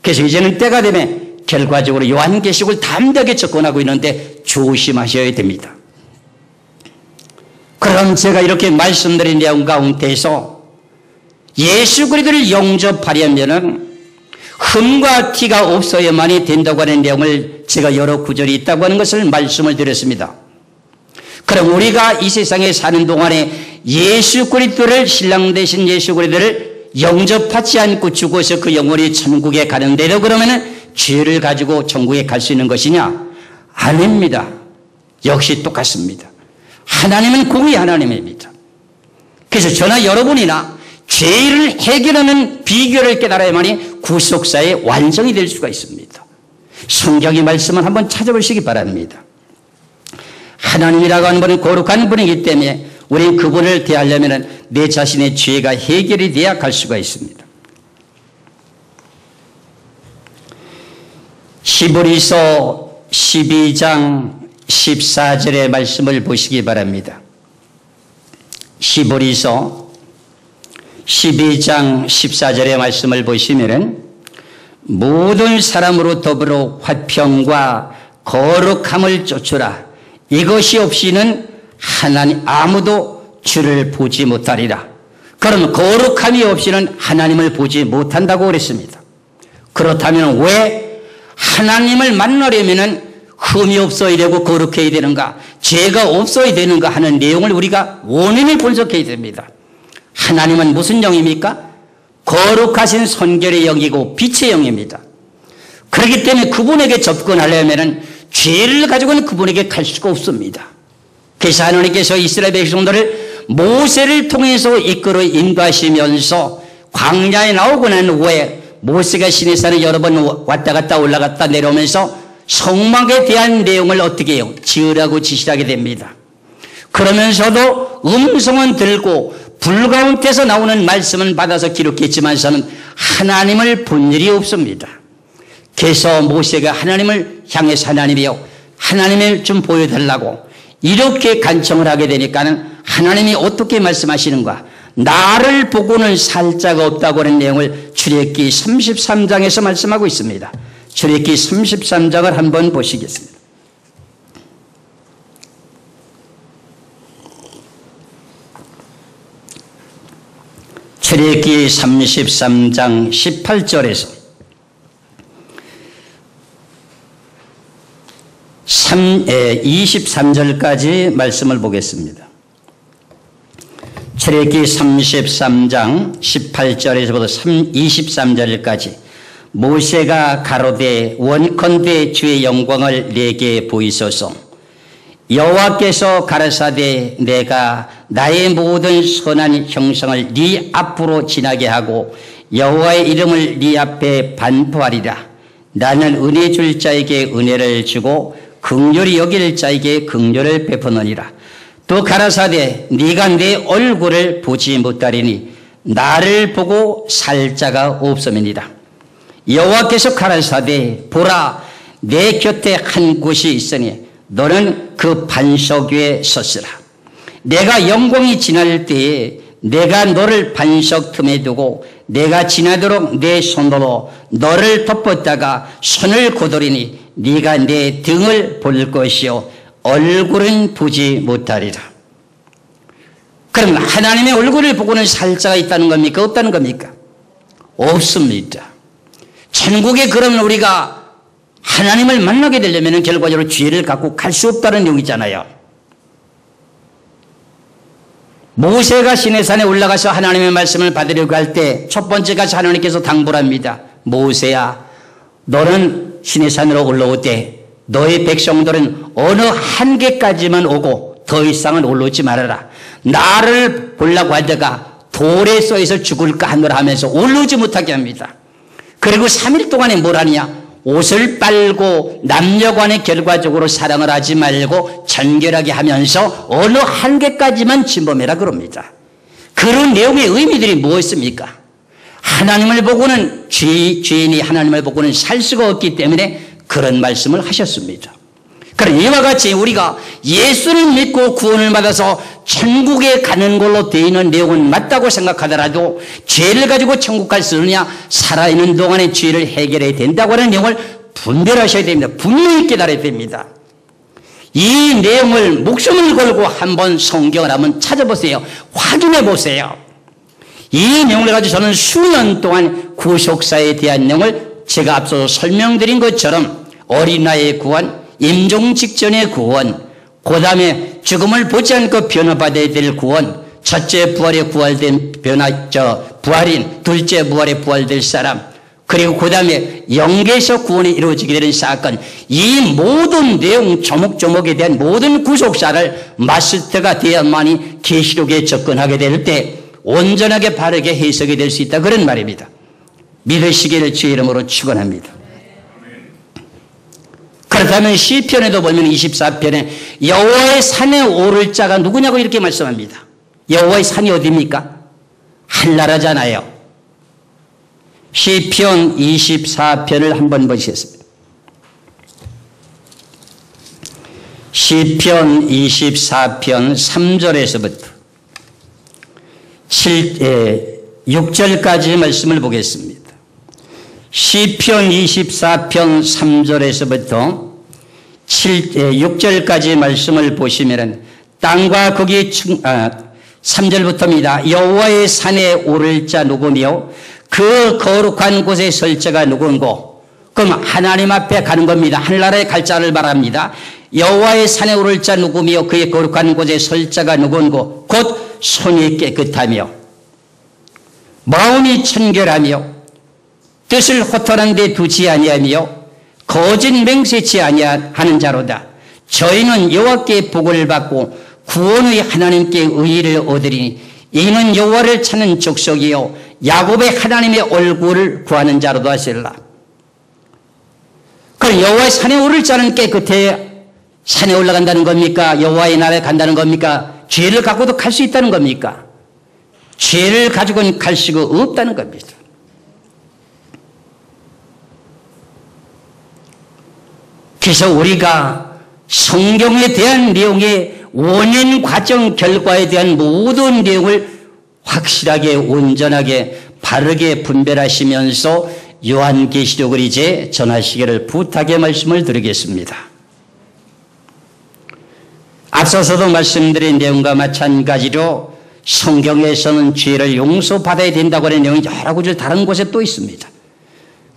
그래서 이제는 때가 되면 결과적으로 요한계시록을 담대하게 접근하고 있는데 조심하셔야 됩니다. 그럼 제가 이렇게 말씀드린 내용 가운데서 예수 그리스도를 영접하려면은 흠과 티가 없어야만이 된다고 하는 내용을 제가 여러 구절이 있다고 하는 것을 말씀을 드렸습니다. 그럼 우리가 이 세상에 사는 동안에 예수 그리스도를 신랑 되신 예수 그리스도를 영접하지 않고 죽어서 그 영혼이 천국에 가는데도 그러면은 죄를 가지고 천국에 갈 수 있는 것이냐? 아닙니다. 역시 똑같습니다. 하나님은 공의 하나님입니다. 그래서 저나 여러분이나 죄를 해결하는 비결을 깨달아야만이 구속사의 완성이 될 수가 있습니다. 성경의 말씀을 한번 찾아보시기 바랍니다. 하나님이라고 하는 분은 거룩한 분이기 때문에 우리는 그분을 대하려면 내 자신의 죄가 해결이 돼야 갈 수가 있습니다. 히브리서 12장 14절의 말씀을 보시기 바랍니다. 히브리서 12장 14절의 말씀을 보시면은 모든 사람으로 더불어 화평과 거룩함을 쫓으라. 이것이 없이는 하나님 아무도 주를 보지 못하리라. 그럼 거룩함이 없이는 하나님을 보지 못한다고 그랬습니다. 그렇다면 왜 하나님을 만나려면은 흠이 없어야 되고 거룩해야 되는가, 죄가 없어야 되는가 하는 내용을 우리가 원인을 분석해야 됩니다. 하나님은 무슨 영입니까? 거룩하신 선결의 영이고 빛의 영입니다. 그렇기 때문에 그분에게 접근하려면 죄를 가지고는 그분에게 갈 수가 없습니다. 그래서 하나님께서 이스라엘 백성들을 모세를 통해서 이끌어 인도하시면서 광야에 나오고 난 후에 모세가 시내산을 여러 번 왔다 갔다 올라갔다 내려오면서 성막에 대한 내용을 어떻게 해요? 지으라고 지시하게 됩니다. 그러면서도 음성은 들고 불 가운데서 나오는 말씀은 받아서 기록했지만서는 하나님을 본 일이 없습니다. 그래서 모세가 하나님을 향해서 하나님이요, 하나님을 좀 보여달라고 이렇게 간청을 하게 되니까는 하나님이 어떻게 말씀하시는가? 나를 보고는 살 자가 없다고 하는 내용을 출애굽기 33장에서 말씀하고 있습니다. 출애굽기 33장을 한번 보시겠습니다. 출애굽기 33장 18절에서 23절까지 말씀을 보겠습니다. 출애굽기 33장 18절에서부터 23절까지 모세가 가로되 원컨대 주의 영광을 내게 보이소서. 여호와께서 가라사대 내가 나의 모든 선한 형상을 네 앞으로 지나게 하고 여호와의 이름을 네 앞에 반포하리라. 나는 은혜 줄 자에게 은혜를 주고 긍휼히 여길 자에게 긍휼을 베푸느니라. 또 가라사대 네가 내 얼굴을 보지 못하리니 나를 보고 살 자가 없음이니라. 여호와께서 가라사대 보라 내 곁에 한 곳이 있으니 너는 그 반석 위에 섰으라. 내가 영광이 지날 때에 내가 너를 반석 틈에 두고 내가 지나도록 내 손으로 너를 덮었다가 손을 고돌이니 네가 내 등을 볼 것이요 얼굴은 보지 못하리라. 그럼 하나님의 얼굴을 보고는 살 자가 있다는 겁니까? 없다는 겁니까? 없습니다. 천국에 그러면 우리가 하나님을 만나게 되려면 결과적으로 죄를 갖고 갈 수 없다는 내용이잖아요. 모세가 시내산에 올라가서 하나님의 말씀을 받으려고 할 때 첫 번째 가서 하나님께서 당부를 합니다. 모세야, 너는 시내산으로 올라올 때 너의 백성들은 어느 한계까지만 오고 더 이상은 올라오지 말아라. 나를 보려고 하다가 돌에 쏘여서 죽을까 하노라 하면서 올라오지 못하게 합니다. 그리고 3일 동안에 뭘 하냐? 옷을 빨고 남녀간에 결과적으로 사랑을 하지 말고 정결하게 하면서 어느 한계까지만 침범해라 그럽니다. 그런 내용의 의미들이 무엇입니까? 하나님을 보고는 죄인이 하나님을 보고는 살 수가 없기 때문에 그런 말씀을 하셨습니다. 그럼 이와 같이 우리가 예수를 믿고 구원을 받아서 천국에 가는 걸로 되어 있는 내용은 맞다고 생각하더라도 죄를 가지고 천국 갈 수 있느냐, 살아있는 동안에 죄를 해결해야 된다고 하는 내용을 분별하셔야 됩니다. 분명히 깨달아야 됩니다. 이 내용을 목숨을 걸고 한번 성경을 한번 찾아보세요. 확인해 보세요. 이 내용을 가지고 저는 수년 동안 구속사에 대한 내용을 제가 앞서 설명드린 것처럼 어린아이의 구원, 임종 직전의 구원, 그 다음에 죽음을 보지 않고 변화받아야 될 구원, 첫째 부활에 부활된 부활인, 둘째 부활에 부활될 사람, 그리고 그 다음에 영계에서 구원이 이루어지게 되는 사건, 이 모든 내용 조목조목에 대한 모든 구속사를 마스터가 되어야만이 계시록에 접근하게 될 때 온전하게 바르게 해석이 될 수 있다, 그런 말입니다. 믿으시기를 주의 이름으로 축원합니다. 그렇다면 시편에도 보면 24편에 여호와의 산에 오를 자가 누구냐고 이렇게 말씀합니다. 여호와의 산이 어디입니까? 한나라잖아요. 시편 24편을 한번 보시겠습니다. 시편 24편 3절에서부터 6절까지 말씀을 보겠습니다. 시편 24편 3절에서부터 6절까지 말씀을 보시면 땅과 거기 3절부터입니다. 여호와의 산에 오를 자 누구며 그 거룩한 곳에 설 자가 누군고. 그럼 하나님 앞에 가는 겁니다. 하늘나라에 갈 자를 말합니다. 여호와의 산에 오를 자 누구며 그의 거룩한 곳에 설 자가 누군고. 곧 손이 깨끗하며 마음이 청결하며 뜻을 허탄한 데 두지 아니하며 거짓 맹세치 아니하는 자로다. 저희는 여호와께 복을 받고 구원의 하나님께 의의를 얻으리니 이는 여호와를 찾는 족속이요 야곱의 하나님의 얼굴을 구하는 자로도 하실라. 그럼 여호와의 산에 오를 자는 깨끗해 산에 올라간다는 겁니까? 여호와의 나라에 간다는 겁니까? 죄를 갖고도 갈 수 있다는 겁니까? 죄를 가지고는 갈 수가 없다는 겁니다. 그래서 우리가 성경에 대한 내용의 원인, 과정, 결과에 대한 모든 내용을 확실하게, 온전하게, 바르게 분별하시면서 요한계시록을 이제 전하시기를 부탁의 말씀을 드리겠습니다. 앞서서도 말씀드린 내용과 마찬가지로 성경에서는 죄를 용서받아야 된다고 하는 내용이 여러 구절 다른 곳에 또 있습니다.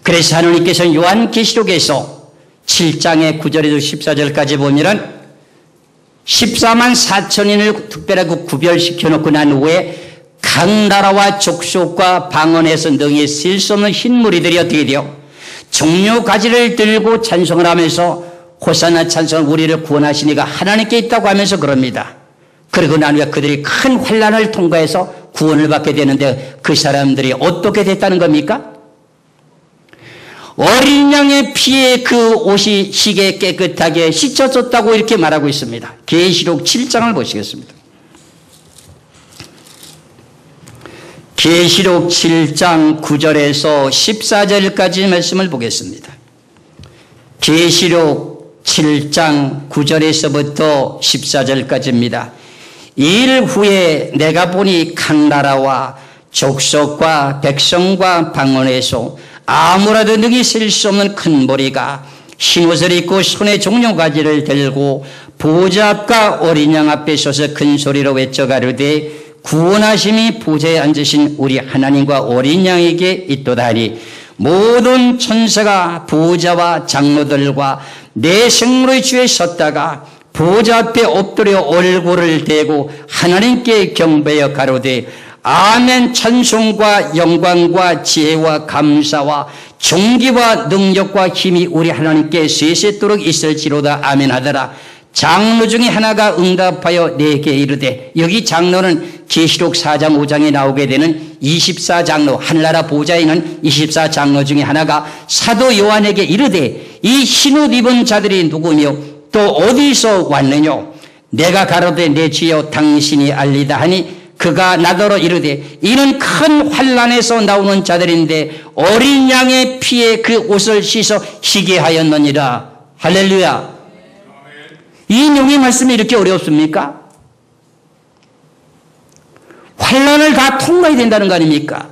그래서 하나님께서는 요한계시록에서 7장의 9절에서 14절까지 보면은 14만 4천인을 특별하게 구별시켜 놓고 난 후에 각 나라와 족속과 방언에서 능히 쓸 수 없는 흰무리들이 어떻게 돼요? 종려 가지를 들고 찬송을 하면서 호산나 찬송을 우리를 구원하시니가 하나님께 있다고 하면서 그럽니다. 그리고 난 후에 그들이 큰 환난을 통과해서 구원을 받게 되는데 그 사람들이 어떻게 됐다는 겁니까? 어린 양의 피에 그 옷이 희게 깨끗하게 씻어졌다고 이렇게 말하고 있습니다. 계시록 7장을 보시겠습니다. 계시록 7장 9절에서 14절까지 말씀을 보겠습니다. 계시록 7장 9절에서부터 14절까지입니다. 일 후에 내가 보니 각 나라와 족속과 백성과 방언에서 아무라도 능히 셀 수 없는 큰 무리가 흰옷을 입고 손에 종려가지를 들고 보좌 앞과 어린 양 앞에 서서 큰 소리로 외쳐 가로되 구원하심이 보좌에 앉으신 우리 하나님과 어린 양에게 있도다니 모든 천사가 보좌와 장로들과 내 생물의 주에 섰다가 보좌 앞에 엎드려 얼굴을 대고 하나님께 경배하여 가로되 아멘. 찬송과 영광과 지혜와 감사와 존귀와 능력과 힘이 우리 하나님께 세세토록 있을지로다. 아멘 하더라. 장로 중에 하나가 응답하여 내게 이르되, 여기 장로는 계시록 4장 5장에 나오게 되는 24장로, 하늘나라 보좌에 있는 24장로 중에 하나가 사도 요한에게 이르되 이 흰옷 입은 자들이 누구며 또 어디서 왔느냐? 내가 가로되 내 주여 당신이 알리다 하니 그가 나더러 이르되 이는 큰 환난에서 나오는 자들인데 어린 양의 피에 그 옷을 씻어 희게 하였느니라. 할렐루야. 이 내용의 말씀이 이렇게 어렵습니까? 환난을 다 통과해야 된다는 거 아닙니까?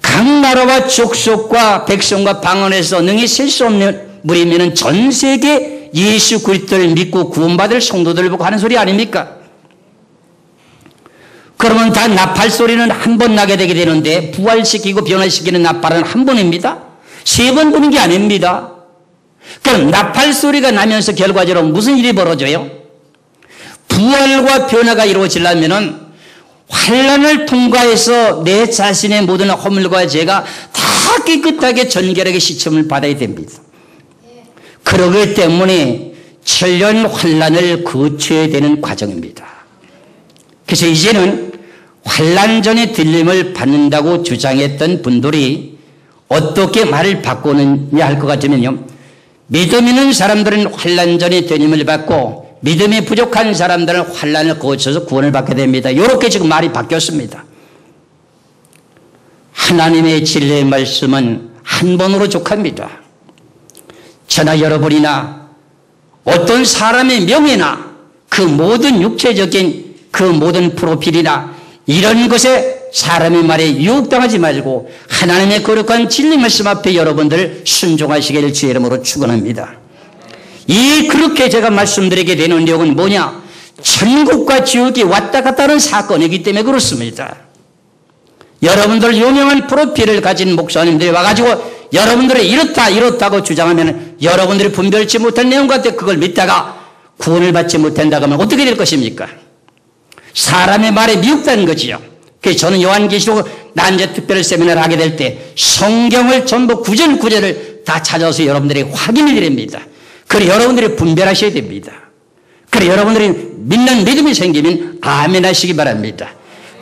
각 나라와 족속과 백성과 방언에서 능히 셀 수 없는 무리면은 전 세계 예수 그리스도를 믿고 구원받을 성도들을 보고 하는 소리 아닙니까? 그러면 다 나팔 소리는 한 번 나게 되게 되는데 부활시키고 변화시키는 나팔은 한 번입니다. 3번 부는 게 아닙니다. 그럼 나팔 소리가 나면서 결과적으로 무슨 일이 벌어져요? 부활과 변화가 이루어지려면은 환난을 통과해서 내 자신의 모든 허물과 죄가 다 깨끗하게 정결하게 씻음을 받아야 됩니다. 그러기 때문에 천년 환난을 거쳐야 되는 과정입니다. 그래서 이제는 환난 전에 들림을 받는다고 주장했던 분들이 어떻게 말을 바꾸느냐 할 것 같으면요, 믿음 있는 사람들은 환난 전에 들림을 받고 믿음이 부족한 사람들은 환난을 거쳐서 구원을 받게 됩니다. 이렇게 지금 말이 바뀌었습니다. 하나님의 진리의 말씀은 한 번으로 족합니다. 저나 여러분이나 어떤 사람의 명예나 그 모든 육체적인 그 모든 프로필이나 이런 것에 사람의 말에 유혹당하지 말고 하나님의 거룩한 진리 말씀 앞에 여러분들 순종하시기를 주의 이름으로 축원합니다. 그렇게 제가 말씀드리게 되는 내용은 뭐냐? 천국과 지옥이 왔다 갔다 하는 사건이기 때문에 그렇습니다. 여러분들 유명한 프로필을 가진 목사님들이 와가지고 여러분들이 이렇다고 주장하면 여러분들이 분별치 못한 내용 같아 그걸 믿다가 구원을 받지 못한다고 하면 어떻게 될 것입니까? 사람의 말에 미혹되는 거지요. 그래서 저는 요한계시록 난제 특별 세미나를 하게 될 때 성경을 전부 구절구절을 다 찾아서 여러분들이 확인해 드립니다. 그래 여러분들이 분별하셔야 됩니다. 그래 여러분들이 믿는 믿음이 생기면 아멘 하시기 바랍니다.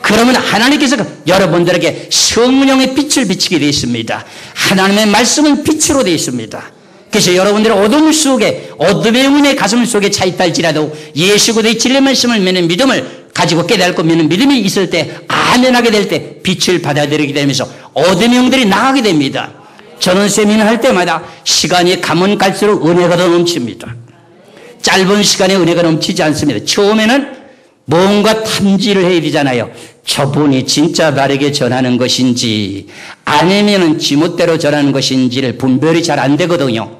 그러면 하나님께서 여러분들에게 성령의 빛을 비치게 되어 있습니다. 하나님의 말씀은 빛으로 되어 있습니다. 그래서 여러분들이 어둠 속에 어둠의 영혼의 가슴 속에 차 있달지라도 예수 그리스도의 진리 말씀을 믿는 믿음을 가지고 깨닫고 믿는 믿음이 있을 때 아멘하게 될 때 빛을 받아들이게 되면서 어둠의 영들이 나가게 됩니다. 저는 세미나 할 때마다 시간이 가면 갈수록 은혜가 더 넘칩니다. 짧은 시간에 은혜가 넘치지 않습니다. 처음에는 뭔가 탐지를 해야 되잖아요. 저분이 진짜 바르게 전하는 것인지 아니면 지멋대로 전하는 것인지를 분별이 잘 안 되거든요.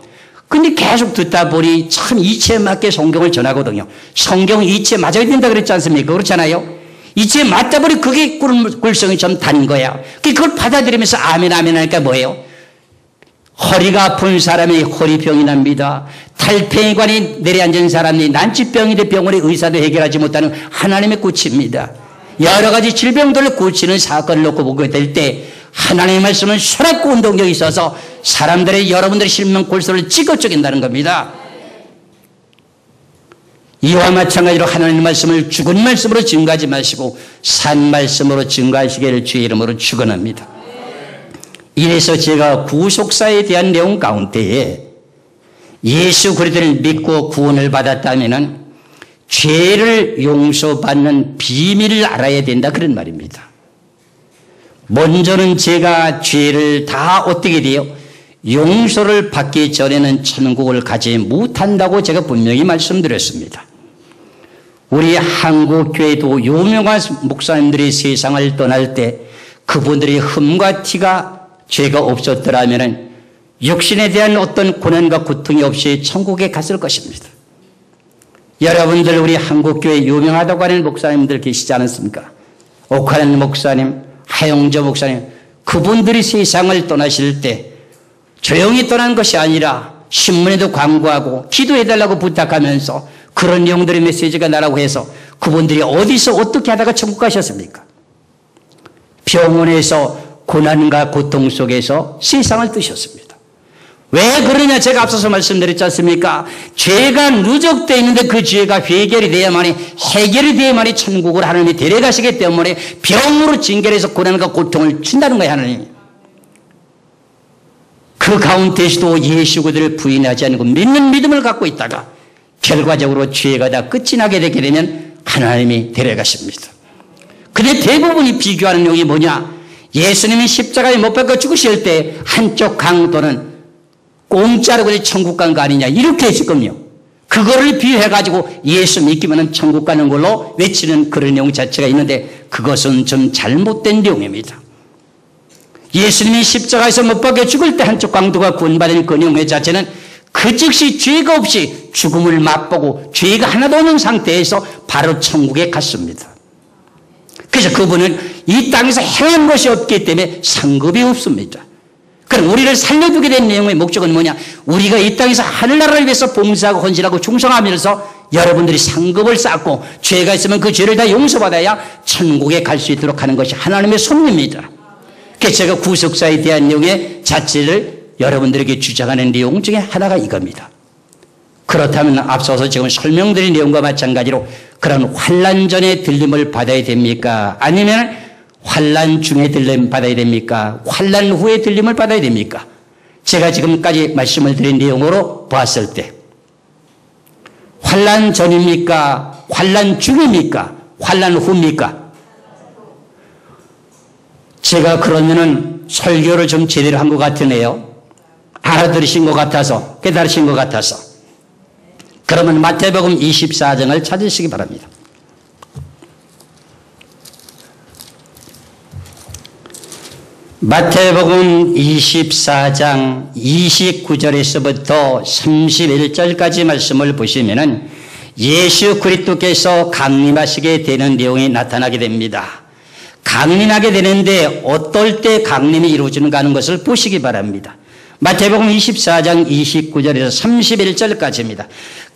근데 계속 듣다 보니 참 이치에 맞게 성경을 전하거든요. 성경은 이치에 맞아야 된다 그랬지 않습니까? 그렇잖아요. 이치에 맞다 보니 그게 꿀성이 좀 단 거야. 그걸 받아들이면서 아멘 아멘 하니까 뭐예요? 허리가 아픈 사람이 허리병이 납니다. 달팽이관이 내려앉은 사람이 난치병인데 병원의 의사도 해결하지 못하는 하나님의 꽃입니다. 여러 가지 질병들을 고치는 사건을 놓고 보게 될 때 하나님의 말씀은 쇠락고 운동력이 있어서 사람들의 여러분들의 실명 골소를 찍어 쪼갠다는 겁니다. 이와 마찬가지로 하나님의 말씀을 죽은 말씀으로 증거하지 마시고 산 말씀으로 증거하시기를 주의 이름으로 축원합니다. 이래서 제가 구속사에 대한 내용 가운데에 예수 그리스도를 믿고 구원을 받았다면 죄를 용서받는 비밀을 알아야 된다 그런 말입니다. 먼저는 제가 죄를 다 어떻게 돼요? 용서를 받기 전에는 천국을 가지 못한다고 제가 분명히 말씀드렸습니다. 우리 한국교회도 유명한 목사님들이 세상을 떠날 때 그분들의 흠과 티가 죄가 없었더라면 육신에 대한 어떤 고난과 고통이 없이 천국에 갔을 것입니다. 여러분들 우리 한국교회 유명하다고 하는 목사님들 계시지 않습니까? 옥하는 목사님, 하영조 목사님, 그분들이 세상을 떠나실 때 조용히 떠난 것이 아니라 신문에도 광고하고 기도해달라고 부탁하면서 그런 내용들의 메시지가 나라고 해서 그분들이 어디서 어떻게 하다가 천국 가셨습니까? 병원에서 고난과 고통 속에서 세상을 뜨셨습니다. 왜 그러냐 제가 앞서서 말씀드렸지 않습니까? 죄가 누적되어 있는데 그 죄가 해결이 돼야만이 해결이 돼야만이 천국을 하나님이 데려가시기 때문에 병으로 징계해서 고난과 고통을 준다는 거예요. 하나님이. 그 가운데서도 예수 그리스도를 부인하지 않고 믿는 믿음을 갖고 있다가 결과적으로 죄가 다 끝이 나게 되게 되면 하나님이 데려가십니다. 근데 대부분이 비교하는 내용이 뭐냐? 예수님이 십자가에 못 박혀 죽으실 때 한쪽 강도는 공짜로 그냥 천국 간 거 아니냐 이렇게 했을거든요. 그거를 비유해가지고 예수 믿기면 천국 가는 걸로 외치는 그런 내용 자체가 있는데 그것은 좀 잘못된 내용입니다. 예수님이 십자가에서 못 박혀 죽을 때 한쪽 강도가 구원받은 그 내용 자체는 그 즉시 죄가 없이 죽음을 맛보고 죄가 하나도 없는 상태에서 바로 천국에 갔습니다. 그래서 그분은 이 땅에서 행한 것이 없기 때문에 상급이 없습니다. 그럼 우리를 살려두게 된 내용의 목적은 뭐냐? 우리가 이 땅에서 하늘나라를 위해서 봉사하고 헌신하고 충성하면서 여러분들이 상급을 쌓고 죄가 있으면 그 죄를 다 용서받아야 천국에 갈 수 있도록 하는 것이 하나님의 섭리입니다. 그래서 제가 구속사에 대한 내용의 자체를 여러분들에게 주장하는 내용 중에 하나가 이겁니다. 그렇다면 앞서서 지금 설명드린 내용과 마찬가지로 그런 환난 전에 들림을 받아야 됩니까? 아니면 환난 중에 들림 받아야 됩니까? 환난 후에 들림을 받아야 됩니까? 제가 지금까지 말씀을 드린 내용으로 봤을 때 환난 전입니까? 환난 중입니까? 환난 후입니까? 제가 그러면은 설교를 좀 제대로 한 것 같으네요. 알아들으신 것 같아서, 깨달으신 것 같아서. 그러면 마태복음 24장을 찾으시기 바랍니다. 마태복음 24장 29절에서부터 31절까지 말씀을 보시면은 예수 그리스도께서 강림하시게 되는 내용이 나타나게 됩니다. 강림하게 되는데 어떨 때 강림이 이루어지는가 하는 것을 보시기 바랍니다. 마태복음 24장 29절에서 31절까지입니다.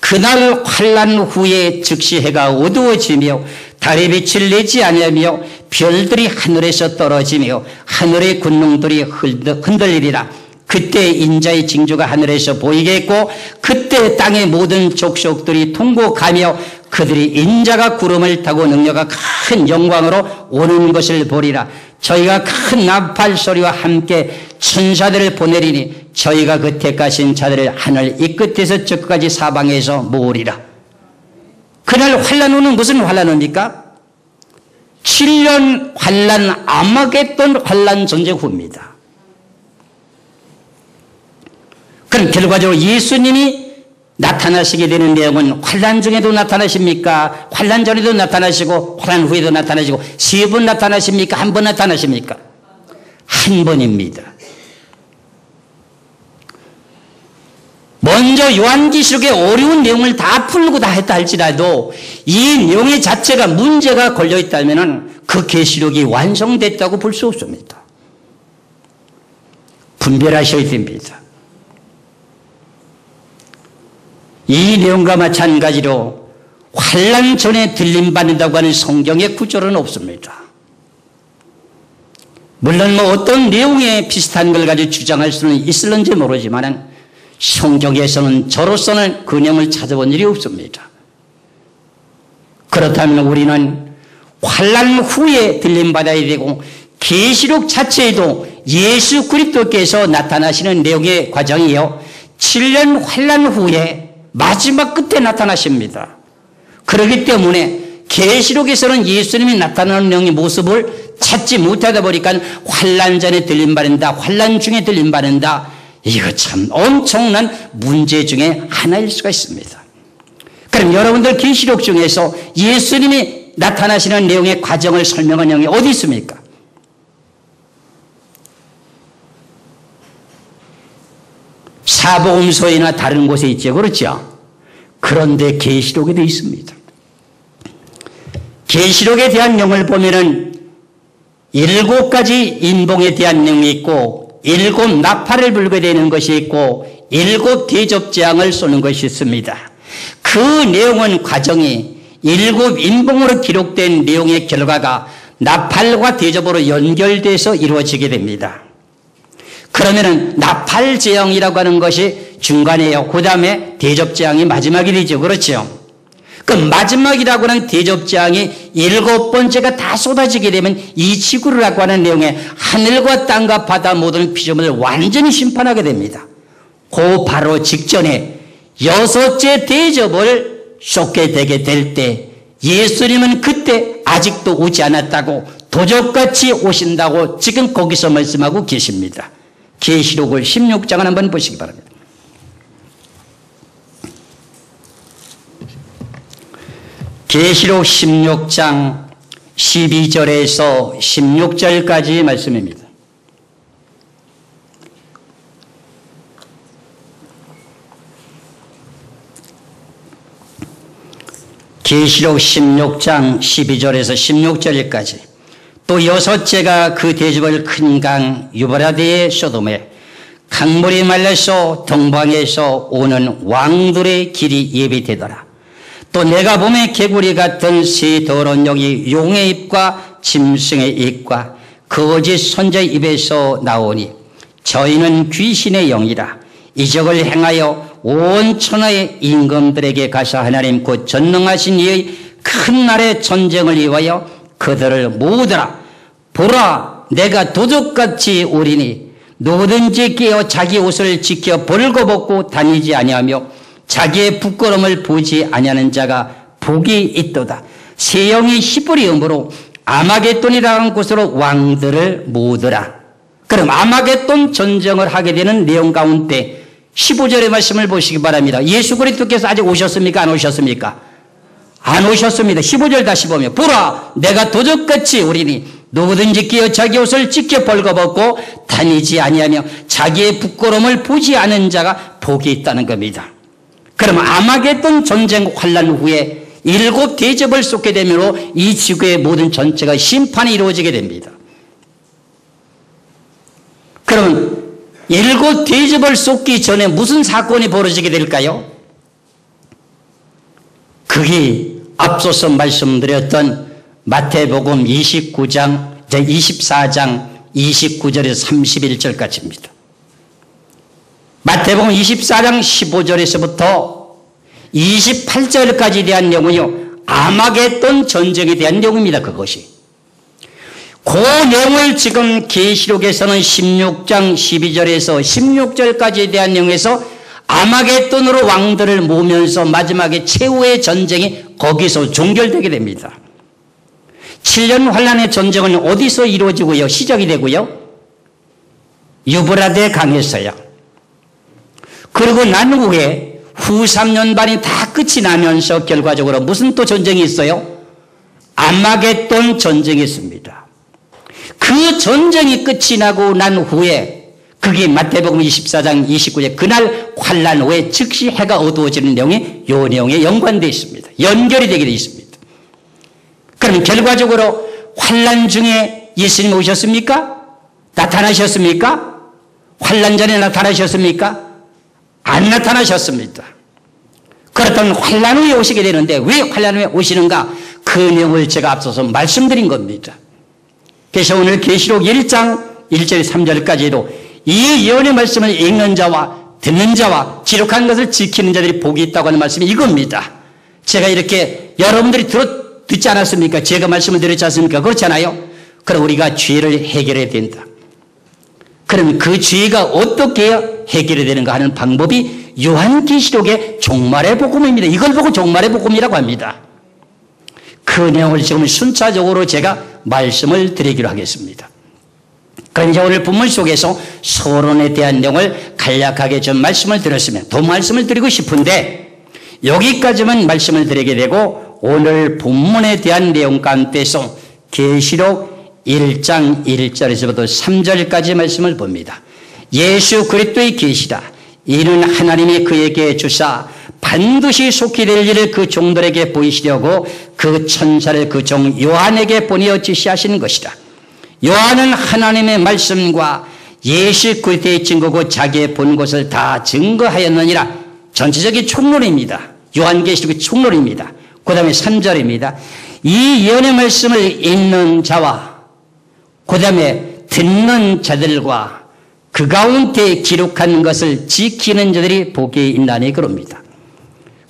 그날 환난 후에 즉시 해가 어두워지며 달의 빛을 내지 아니하며 별들이 하늘에서 떨어지며 하늘의 군중들이 흔들리리라. 그때 인자의 징조가 하늘에서 보이겠고 그때 땅의 모든 족속들이 통곡하며 그들이 인자가 구름을 타고 능력과 큰 영광으로 오는 것을 보리라. 저희가 큰 나팔 소리와 함께 천사들을 보내리니 저희가 그 택하신 자들을 하늘 이 끝에서 저 끝까지 사방에서 모으리라. 그날 환난 후는 무슨 환난입니까? 7년 환난, 아마겟돈 환난 전쟁 후입니다. 그럼 결과적으로 예수님이 나타나시게 되는 내용은 환난 중에도 나타나십니까? 환난 전에도 나타나시고 환난 후에도 나타나시고 3번 나타나십니까? 1번 나타나십니까? 1번입니다. 먼저 요한계시록의 어려운 내용을 다 풀고 다 했다 할지라도 이 내용의 자체가 문제가 걸려있다면 그 계시록이 완성됐다고 볼 수 없습니다. 분별하셔야 됩니다. 이 내용과 마찬가지로 환난 전에 들림받는다고 하는 성경의 구절은 없습니다. 물론 어떤 내용에 비슷한 걸 가지고 주장할 수는 있을는지 모르지만 성경에서는 저로서는 그 내용을 찾아본 일이 없습니다. 그렇다면 우리는 환난 후에 들림받아야 되고 계시록 자체에도 예수 그리스도께서 나타나시는 내용의 과정이요 7년 환난 후에 마지막 끝에 나타나십니다. 그렇기 때문에 계시록에서는 예수님이 나타나는 내용의 모습을 찾지 못하다 보니까 환난 전에 들림받는다, 환난 중에 들림받는다, 이거 참 엄청난 문제 중에 하나일 수가 있습니다. 그럼 여러분들 계시록 중에서 예수님이 나타나시는 내용의 과정을 설명한 내용이 어디 있습니까? 사복음서에나 다른 곳에 있죠. 그렇죠? 그런데 계시록에도 있습니다. 계시록에 대한 내용을 보면은 7가지 인봉에 대한 내용이 있고 7 나팔을 불게 되는 것이 있고 7 대접재앙을 쏘는 것이 있습니다. 그 내용은 과정이 7 인봉으로 기록된 내용의 결과가 나팔과 대접으로 연결돼서 이루어지게 됩니다. 그러면은 나팔재앙이라고 하는 것이 중간이에요. 그 다음에 대접재앙이 마지막이 되죠. 그렇죠? 그 마지막이라고 하는 대접재앙이 7번째가 다 쏟아지게 되면 이 지구라고 하는 내용에 하늘과 땅과 바다 모든 피조물을 완전히 심판하게 됩니다. 그 바로 직전에 6째 대접을 쏟게 되게 될 때 예수님은 그때 아직도 오지 않았다고 도적같이 오신다고 지금 거기서 말씀하고 계십니다. 계시록을 16장을 한번 보시기 바랍니다. 계시록 16장 12절에서 16절까지 말씀입니다. 계시록 16장 12절에서 16절까지 또 6째가 그 대접을 큰 강 유브라데의 소돔에 강물이 말라서 동방에서 오는 왕들의 길이 예비되더라. 또 내가 봄에 개구리 같은 새 더러운 영이 용의 입과 짐승의 입과 거짓 선자의 입에서 나오니 저희는 귀신의 영이라. 이적을 행하여 온 천하의 임금들에게 가서 하나님 곧 전능하신 이의 큰 날의 전쟁을 위하여 그들을 모으더라. 보라, 내가 도둑같이 오리니 누구든지 깨어 자기 옷을 지켜 벌거벗고 다니지 아니하며 자기의 부끄러움을 보지 아니하는 자가 복이 있도다. 새 영이 히브리 음으로 아마겟돈이라는 곳으로 왕들을 모으더라. 그럼 아마겟돈 전쟁을 하게 되는 내용 가운데 15절의 말씀을 보시기 바랍니다. 예수 그리스도께서 아직 오셨습니까? 안 오셨습니까? 안 오셨습니다. 15절 다시 보면 보라 내가 도적같이 오리니 누구든지 끼어 자기 옷을 찢겨 벌거벗고 다니지 아니하며 자기의 부끄러움을 보지 않은 자가 복이 있다는 겁니다. 그러면 아마겟돈 전쟁 환란 후에 7 대접을 쏟게 되므로 이 지구의 모든 전체가 심판이 이루어지게 됩니다. 그러면 7 대접을 쏟기 전에 무슨 사건이 벌어지게 될까요? 그게 앞서서 말씀드렸던 마태복음 24장 29절에서 31절까지입니다. 마태복음 24장 15절에서부터 28절까지 대한 내용은요, 아마겟돈 전쟁에 대한 내용입니다. 그것이. 그 내용을 지금 계시록에서는 16장 12절에서 16절까지에 대한 내용에서 아마겟돈으로 왕들을 모으면서 마지막에 최후의 전쟁이 거기서 종결되게 됩니다. 7년 환란의 전쟁은 어디서 이루어지고요? 시작이 되고요? 유브라데 강에서요. 그리고 난 후에 후 3년 반이 다 끝이 나면서 결과적으로 무슨 또 전쟁이 있어요? 아마겟돈 전쟁이 있습니다. 그 전쟁이 끝이 나고 난 후에 그게 마태복음 24장 29절 그날 환란 후에 즉시 해가 어두워지는 내용이 이 내용에 연관되어 있습니다. 연결이 되게 되어 있습니다. 그럼 결과적으로 환란 중에 예수님 오셨습니까? 나타나셨습니까? 환란 전에 나타나셨습니까? 안 나타나셨습니다. 그렇다면 환란 후에 오시게 되는데 왜 환란 후에 오시는가? 그 내용을 제가 앞서서 말씀드린 겁니다. 그래서 오늘 계시록 1장 1절 3절까지도 이 예언의 말씀을 읽는 자와 듣는 자와 기록한 것을 지키는 자들이 복이 있다고 하는 말씀이 이겁니다. 제가 이렇게 여러분들이 듣지 않았습니까? 제가 말씀을 드렸지 않습니까? 그렇잖아요. 그럼 우리가 죄를 해결해야 된다. 그럼 그 죄가 어떻게 해결이 되는가 하는 방법이 요한계시록의 종말의 복음입니다. 이걸 보고 종말의 복음이라고 합니다. 그 내용을 지금 순차적으로 제가 말씀을 드리기로 하겠습니다. 그럼 이제 오늘 본문 속에서 서론에 대한 내용을 간략하게 좀 말씀을 드렸으면 더 말씀을 드리고 싶은데 여기까지만 말씀을 드리게 되고 오늘 본문에 대한 내용 가운데서 계시록 1장 1절에서부터 3절까지 말씀을 봅니다. 예수 그리스도의 계시다. 이는 하나님이 그에게 주사 반드시 속히 될 일을 그 종들에게 보이시려고 그 천사를 그 종 요한에게 보내어 지시하시는 것이다. 요한은 하나님의 말씀과 예수 그리스도의 증거고 자기의 본 것을 다 증거하였느니라. 전체적인 총론입니다. 요한계시록의 총론입니다. 그 다음에 3절입니다. 이 예언의 말씀을 읽는 자와 그 다음에 듣는 자들과 그 가운데 기록한 것을 지키는 자들이 복이 있나니 그럽니다.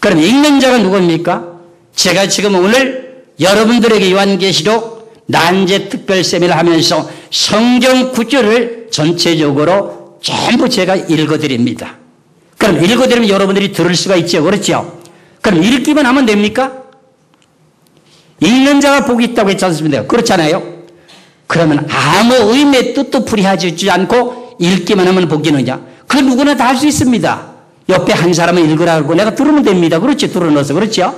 그럼 읽는 자가 누굽니까? 제가 지금 오늘 여러분들에게 요한계시록 난제 특별 세미나를 하면서 성경 구절을 전체적으로 전부 제가 읽어드립니다. 그럼 읽어드리면 여러분들이 들을 수가 있죠. 그렇죠? 그럼 읽기만 하면 됩니까? 읽는 자가 복이 있다고 했지 않습니까? 그렇잖아요. 그러면 아무 의미의 뜻도 풀이하지 않고 읽기만 하면 복이 있느냐? 그 누구나 다 할 수 있습니다. 옆에 한 사람은 읽으라고 내가 들으면 됩니다. 그렇지? 들어넣어서. 그렇죠?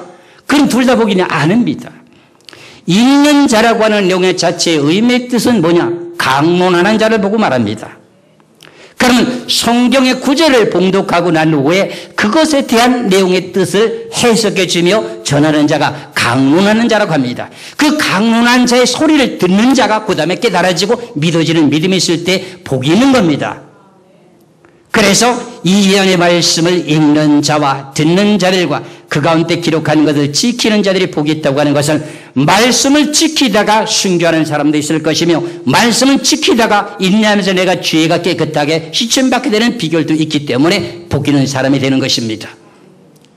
그럼 둘 다 복이냐? 아닙니다. 읽는 자라고 하는 내용의 자체의 의미의 뜻은 뭐냐? 강론하는 자를 보고 말합니다. 그러면 성경의 구절을 봉독하고 난 후에 그것에 대한 내용의 뜻을 해석해 주며 전하는 자가 강론하는 자라고 합니다. 그 강론한 자의 소리를 듣는 자가 그 다음에 깨달아지고 믿어지는 믿음이 있을 때 복이 있는 겁니다. 그래서 이 예언의 말씀을 읽는 자와 듣는 자들과 그 가운데 기록하는 것을 지키는 자들이 복이 있다고 하는 것은 말씀을 지키다가 순교하는 사람도 있을 것이며 말씀을 지키다가 인내하면서 내가 죄가 깨끗하게 씻음받게 되는 비결도 있기 때문에 복 있는 사람이 되는 것입니다.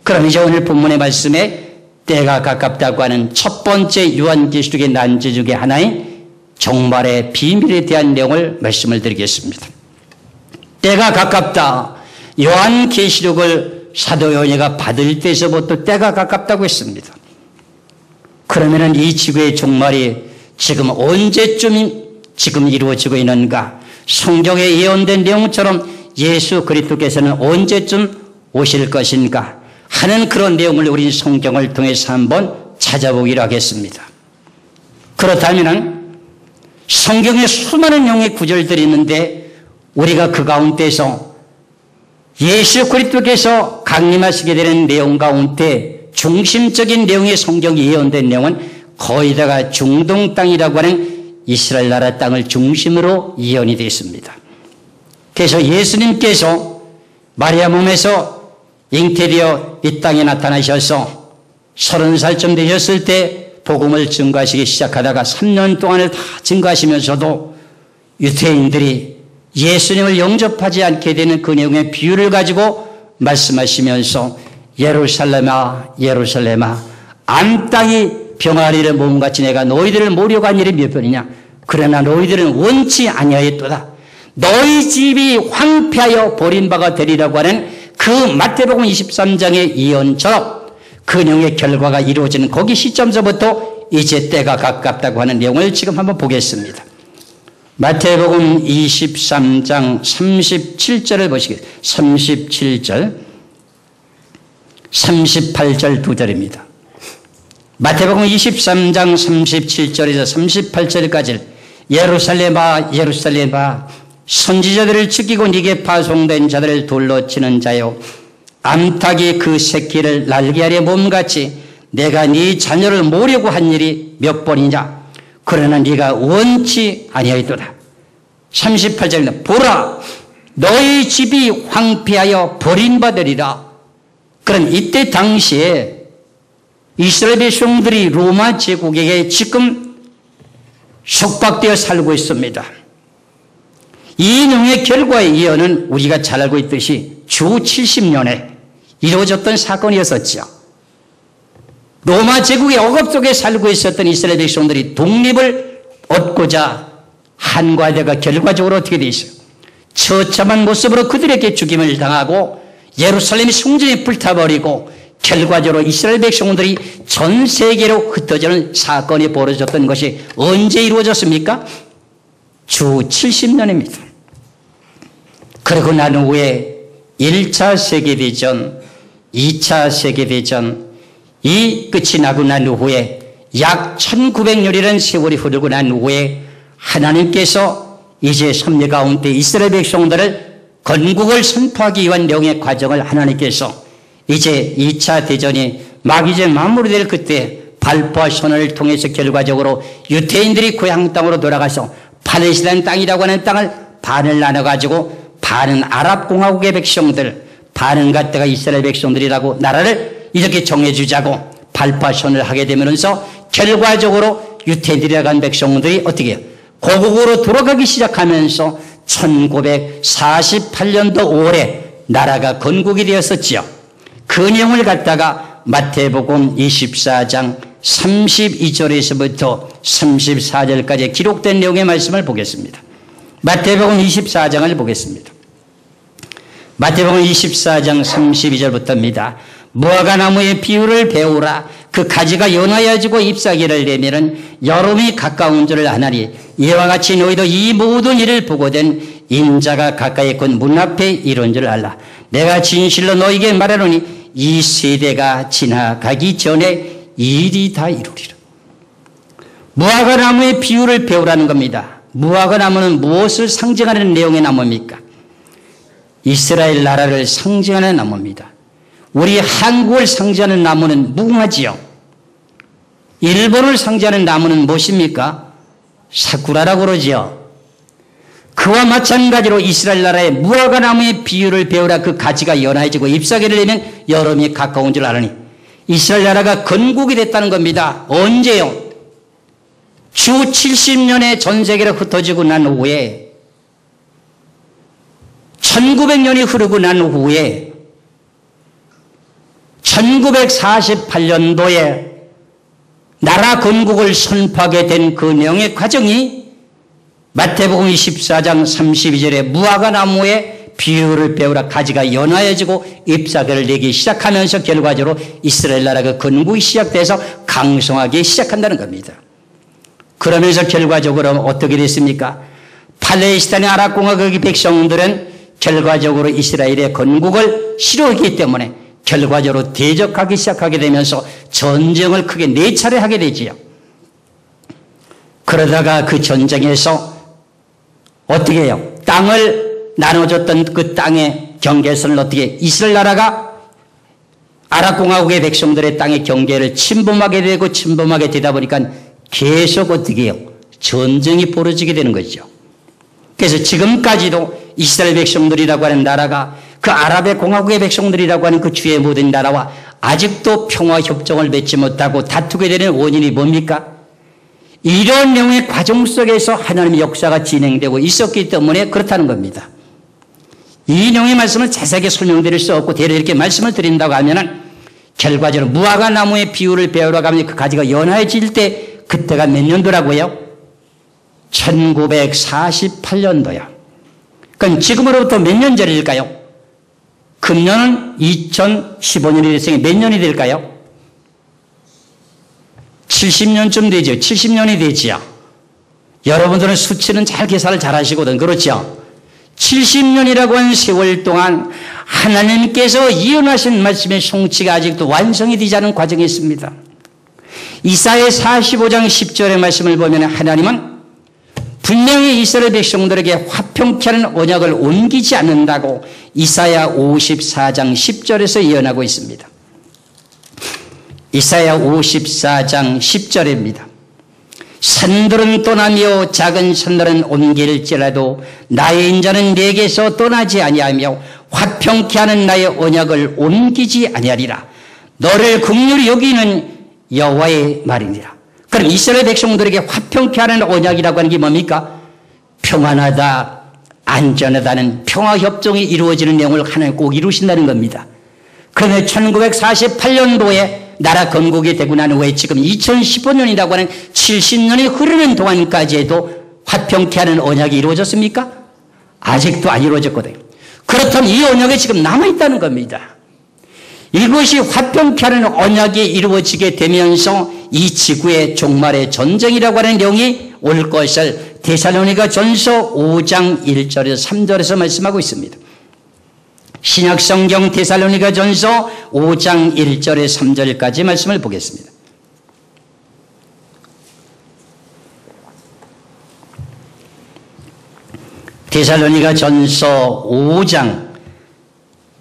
그럼 이제 오늘 본문의 말씀에 때가 가깝다고 하는 첫 번째 요한계시록의 난제 중에 하나인 종말의 비밀에 대한 내용을 말씀을 드리겠습니다. 때가 가깝다. 요한계시록을 사도 요한이가 받을 때서부터 때가 가깝다고 했습니다. 그러면은 이 지구의 종말이 지금 언제쯤 지금 이루어지고 있는가? 성경에 예언된 내용처럼 예수 그리스도께서는 언제쯤 오실 것인가 하는 그런 내용을 우리 성경을 통해서 한번 찾아보기로 하겠습니다. 그렇다면 성경에 수많은 내용의 구절들이 있는데 우리가 그 가운데서 예수 그리스도께서 강림하시게 되는 내용 가운데 중심적인 내용의 성경에 예언된 내용은 거의 다가 중동 땅이라고 하는 이스라엘 나라 땅을 중심으로 예언이 되어 있습니다. 그래서 예수님께서 마리아 몸에서 잉태되어 이 땅에 나타나셔서 30살쯤 되셨을 때 복음을 증거하시기 시작하다가 3년 동안을 다 증거하시면서도 유대인들이 예수님을 영접하지 않게 되는 그 내용의 비유를 가지고 말씀하시면서 예루살렘아 예루살렘아 암 땅이 병아리를 몸같이 내가 너희들을 모려고 한 일이 몇 번이냐. 그러나 너희들은 원치 아니하였도다. 너희 집이 황폐하여 버림바가 되리라고 하는 그 마태복음 23장의 예언처럼 그 내용의 결과가 이루어지는 거기 시점서부터 이제 때가 가깝다고 하는 내용을 지금 한번 보겠습니다. 마태복음 23장 37절을 보시겠습니다. 37절 38절 두 절입니다. 마태복음 23장 37절에서 38절까지 예루살렘아 예루살렘아 선지자들을 죽이고 네게 파송된 자들을 돌로 치는 자요 암탉이 그 새끼를 날개 아래 몸같이 내가 네 자녀를 모려고 한 일이 몇 번이냐. 그러나 네가 원치 아니하였도다. 38절입니다. 보라 너희 집이 황폐하여 버림받으리라. 그런 이때 당시에 이스라엘 백성들이 로마 제국에게 지금 속박되어 살고 있습니다. 이 내용의 결과의 예언은 우리가 잘 알고 있듯이 주 70년에 이루어졌던 사건이었었죠. 로마 제국의 억압 속에 살고 있었던 이스라엘 백성들이 독립을 얻고자 한과대가 결과적으로 어떻게 되어 있어요? 처참한 모습으로 그들에게 죽임을 당하고 예루살렘 성전이 불타버리고 결과적으로 이스라엘 백성들이 전 세계로 흩어지는 사건이 벌어졌던 것이 언제 이루어졌습니까? 주 70년입니다. 그리고 난 후에 1차 세계대전, 2차 세계대전 이 끝이 나고 난 후에 약 1900년이라는 세월이 흐르고 난 후에 하나님께서 이제 섭리 가운데 이스라엘 백성들을 건국을 선포하기 위한 내용의 과정을 하나님께서 이제 2차 대전이 막 이제 마무리될 그때 발포와 선언을 통해서 결과적으로 유대인들이 고향 땅으로 돌아가서 팔레스타인 땅이라고 하는 땅을 반을 나눠가지고 반은 아랍공화국의 백성들, 반은 갖다가 이스라엘 백성들이라고 나라를 이렇게 정해주자고 발포와 선언을 하게 되면서 결과적으로 유대인들이라고 하는 백성들이 어떻게 해요? 고국으로 돌아가기 시작하면서 1948년도 5월에 나라가 건국이 되었었지요. 그 내용을 갖다가 마태복음 24장 32절에서부터 34절까지 기록된 내용의 말씀을 보겠습니다. 마태복음 24장을 보겠습니다. 마태복음 24장 32절부터입니다. 무화과나무의 비유를 배우라. 그 가지가 연하여지고 잎사귀를 내면은 여름이 가까운 줄을 아나니 이와 같이 너희도 이 모든 일을 보고된 인자가 가까이 있고 문 앞에 이른 줄 알라. 내가 진실로 너희에게 말하노니 이 세대가 지나가기 전에 일이 다 이루리라. 무화과나무의 비유를 배우라는 겁니다. 무화과나무는 무엇을 상징하는 내용의 나무입니까? 이스라엘 나라를 상징하는 나무입니다. 우리 한국을 상징하는 나무는 무궁화지요. 일본을 상징하는 나무는 무엇입니까? 사쿠라라고 그러지요. 그와 마찬가지로 이스라엘 나라의 무화과나무의 비유를 배우라. 그 가지가 연해지고 잎사귀를 내면 여름이 가까운 줄 아느니 이스라엘 나라가 건국이 됐다는 겁니다. 언제요? 주 70년에 전 세계로 흩어지고 난 후에 1900년이 흐르고 난 후에 1948년도에 나라 건국을 선포하게 된 그 내용의 과정이 마태복음 24장 32절에 무화과나무의 비유를 배우라. 가지가 연하여지고 잎사귀를 내기 시작하면서 결과적으로 이스라엘 나라가 건국이 시작돼서 강성하기 시작한다는 겁니다. 그러면서 결과적으로 어떻게 됐습니까? 팔레스타인 아랍공화국의 백성들은 결과적으로 이스라엘의 건국을 싫어했기 때문에 결과적으로 대적하기 시작하게 되면서 전쟁을 크게 4차례 하게 되지요. 그러다가 그 전쟁에서 어떻게 해요? 땅을 나눠줬던 그 땅의 경계선을 어떻게 이스라엘 나라가 아랍공화국의 백성들의 땅의 경계를 침범하게 되다 보니까 계속 어떻게 해요? 전쟁이 벌어지게 되는 거죠. 그래서 지금까지도 이스라엘 백성들이라고 하는 나라가 그 아랍의 공화국의 백성들이라고 하는 그 주의 모든 나라와 아직도 평화협정을 맺지 못하고 다투게 되는 원인이 뭡니까? 이런 내용의 과정 속에서 하나님의 역사가 진행되고 있었기 때문에 그렇다는 겁니다. 이 내용의 말씀을 자세하게 설명드릴 수 없고 대략 이렇게 말씀을 드린다고 하면은 결과적으로 무화과 나무의 비유를 배우러 가면 그 가지가 연화해질 때 그때가 몇 년도라고요? 1948년도야. 그럼 지금으로부터 몇 년 전일까요? 금년은 2015년이 됐으니 몇 년이 될까요? 70년쯤 되죠. 70년이 되지요. 여러분들은 수치는 잘 계산을 잘 하시거든. 그렇죠? 70년이라고 하는 세월 동안 하나님께서 예언하신 말씀의 성취가 아직도 완성이 되지 않은 과정이 있습니다. 이사야 45장 10절의 말씀을 보면 하나님은 분명히 이스라엘 백성들에게 화평케 하는 언약을 옮기지 않는다고 이사야 54장 10절에서 예언하고 있습니다. 이사야 54장 10절입니다. 산들은 떠나며 작은 산들은 옮길지라도 나의 인자는 내게서 떠나지 아니하며 화평케 하는 나의 언약을 옮기지 아니하리라. 너를 긍휼히 여기는 여호와의 말이니라. 그럼 이스라엘 백성들에게 화평케 하는 언약이라고 하는 게 뭡니까? 평안하다, 안전하다는 평화협정이 이루어지는 내용을 하나님 꼭 이루신다는 겁니다. 그런데 1948년도에 나라 건국이 되고 난 후에 지금 2015년이라고 하는 70년이 흐르는 동안까지 해도 화평케 하는 언약이 이루어졌습니까? 아직도 안 이루어졌거든요. 그렇다면 이 언약이 지금 남아있다는 겁니다. 이것이 화평케 하는 언약이 이루어지게 되면서 이 지구의 종말의 전쟁이라고 하는 내용이 올 것을 데살로니가 전서 5장 1절에서 3절에서 말씀하고 있습니다. 신약성경 데살로니가 전서 5장 1절에 3절까지 말씀을 보겠습니다. 데살로니가 전서 5장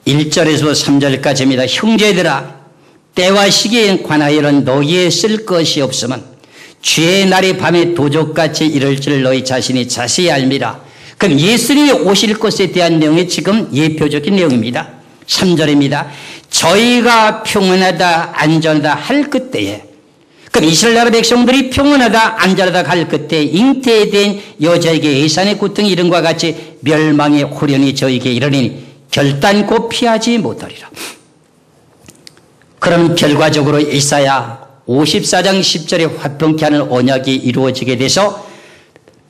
1절에서 3절까지입니다. 형제들아, 때와 시기에 관하여는 너희에 쓸 것이 없으면 주의 날이 밤에 도적같이 이를 줄 너희 자신이 자세히 알미라. 그럼 예수님이 오실 것에 대한 내용이 지금 예표적인 내용입니다. 3절입니다. 저희가 평안하다 안전하다 할 그때에, 그럼 이스라엘 나라 백성들이 평안하다 안전하다 할 그때 잉태에 대한 여자에게 예산의 고통이 이른과 같이 멸망의 호련이 저에게 이르니 결단코 피하지 못하리라. 그럼 결과적으로 이사야 54장 10절에 화평케 하는 언약이 이루어지게 돼서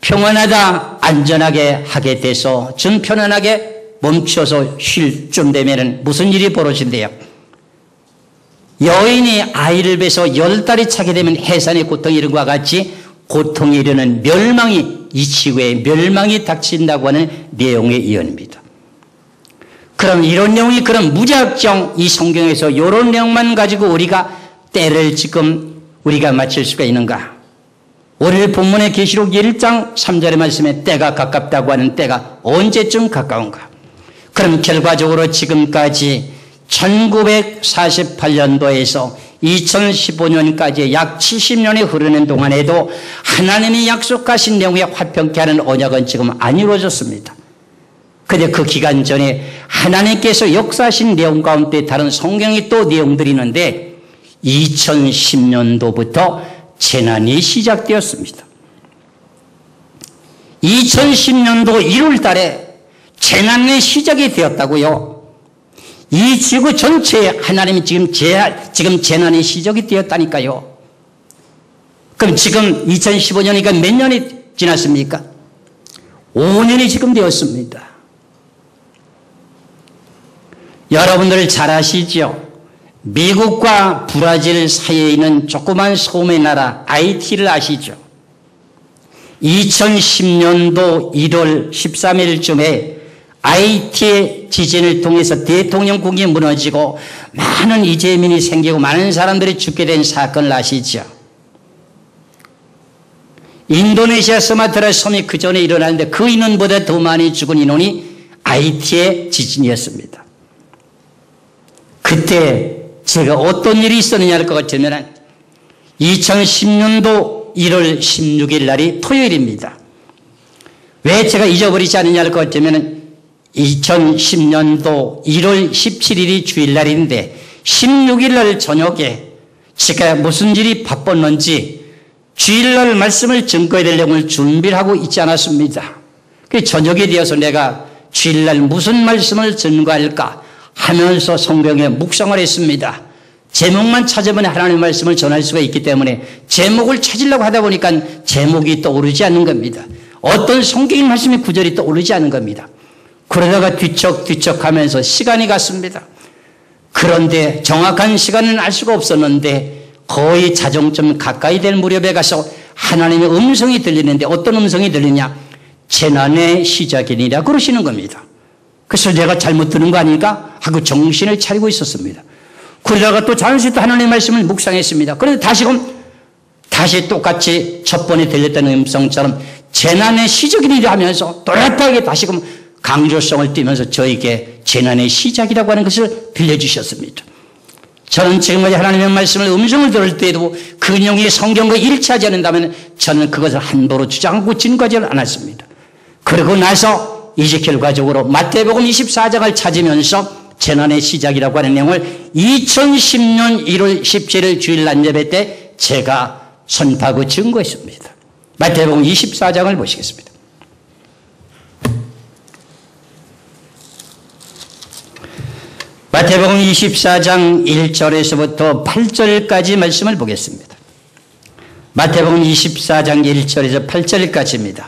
평안하다 안전하게 하게 돼서 좀 편안하게 멈춰서 쉴 쯤 되면 무슨 일이 벌어진대요? 여인이 아이를 뵈서 10달이 차게 되면 해산의 고통이 이른과 같이 고통이 이르는 멸망이, 이 지구에 멸망이 닥친다고 하는 내용의 예언입니다. 그럼 이런 내용이 그럼 무작정 이 성경에서 이런 내용만 가지고 우리가 때를 지금 우리가 맞출 수가 있는가? 오늘 본문의 계시록 1장 3절의 말씀에 때가 가깝다고 하는 때가 언제쯤 가까운가? 그럼 결과적으로 지금까지 1948년도에서 2015년까지 약 70년이 흐르는 동안에도 하나님이 약속하신 내용의 화평케 하는 언약은 지금 안 이루어졌습니다. 그런데 그 기간 전에 하나님께서 역사하신 내용 가운데 다른 성경이 또 내용들이 있는데 2010년도부터 재난이 시작되었습니다. 2010년도 1월 달에 재난이 시작이 되었다고요. 이 지구 전체에 하나님이 지금 재난이 시작이 되었다니까요. 그럼 지금 2015년이니까 몇 년이 지났습니까? 5년이 지금 되었습니다. 여러분들 잘 아시죠? 미국과 브라질 사이에 있는 조그만 소매 나라 아이티를 아시죠? 2010년도 1월 13일쯤에 IT의 지진을 통해서 대통령궁이 무너지고 많은 이재민이 생기고 많은 사람들이 죽게 된 사건을 아시죠? 인도네시아 스마트라 섬이 그 전에 일어났는데 그 인원보다 더 많이 죽은 인원이 IT의 지진이었습니다. 그때 제가 어떤 일이 있었느냐를 것 같으면 2010년도 1월 16일 날이 토요일입니다. 왜 제가 잊어버리지 않느냐를 것 같으면 2010년도 1월 17일이 주일날인데 16일 날 저녁에 제가 무슨 일이 바빴는지 주일날 말씀을 증거해야 될 내용을 준비를 하고 있지 않았습니다. 그 저녁에 되어서 내가 주일날 무슨 말씀을 증거할까 하면서 성경에 묵상을 했습니다. 제목만 찾으면 하나님의 말씀을 전할 수가 있기 때문에 제목을 찾으려고 하다 보니까 제목이 떠오르지 않는 겁니다. 어떤 성경 말씀의 구절이 떠오르지 않는 겁니다. 그러다가 뒤척뒤척 하면서 시간이 갔습니다. 그런데 정확한 시간은 알 수가 없었는데 거의 자정점 가까이 될 무렵에 가서 하나님의 음성이 들리는데 어떤 음성이 들리냐? 재난의 시작이니라 그러시는 겁니다. 그래서 내가 잘못 들은 거 아닐까 하고 정신을 차리고 있었습니다. 그러다가 또 자연스레 또 하나님의 말씀을 묵상했습니다. 그런데 다시 똑같이 첫 번에 들렸던 음성처럼 재난의 시작이니라 하면서 또렷하게 다시금 강조성을 띠면서 저에게 재난의 시작이라고 하는 것을 들려주셨습니다. 저는 지금까지 하나님의 말씀을 음성을 들을 때에도 그 내용이 성경과 일치하지 않는다면 저는 그것을 함부로 주장하고 진거하지 않았습니다. 그러고 나서 이제 결과적으로 마태복음 24장을 찾으면서 재난의 시작이라고 하는 내용을 2010년 1월 17일 주일 날 예배 때 제가 선포하고 증거했습니다. 마태복음 24장을 보시겠습니다. 마태복음 24장 1절에서부터 8절까지 말씀을 보겠습니다. 마태복음 24장 1절에서 8절까지입니다.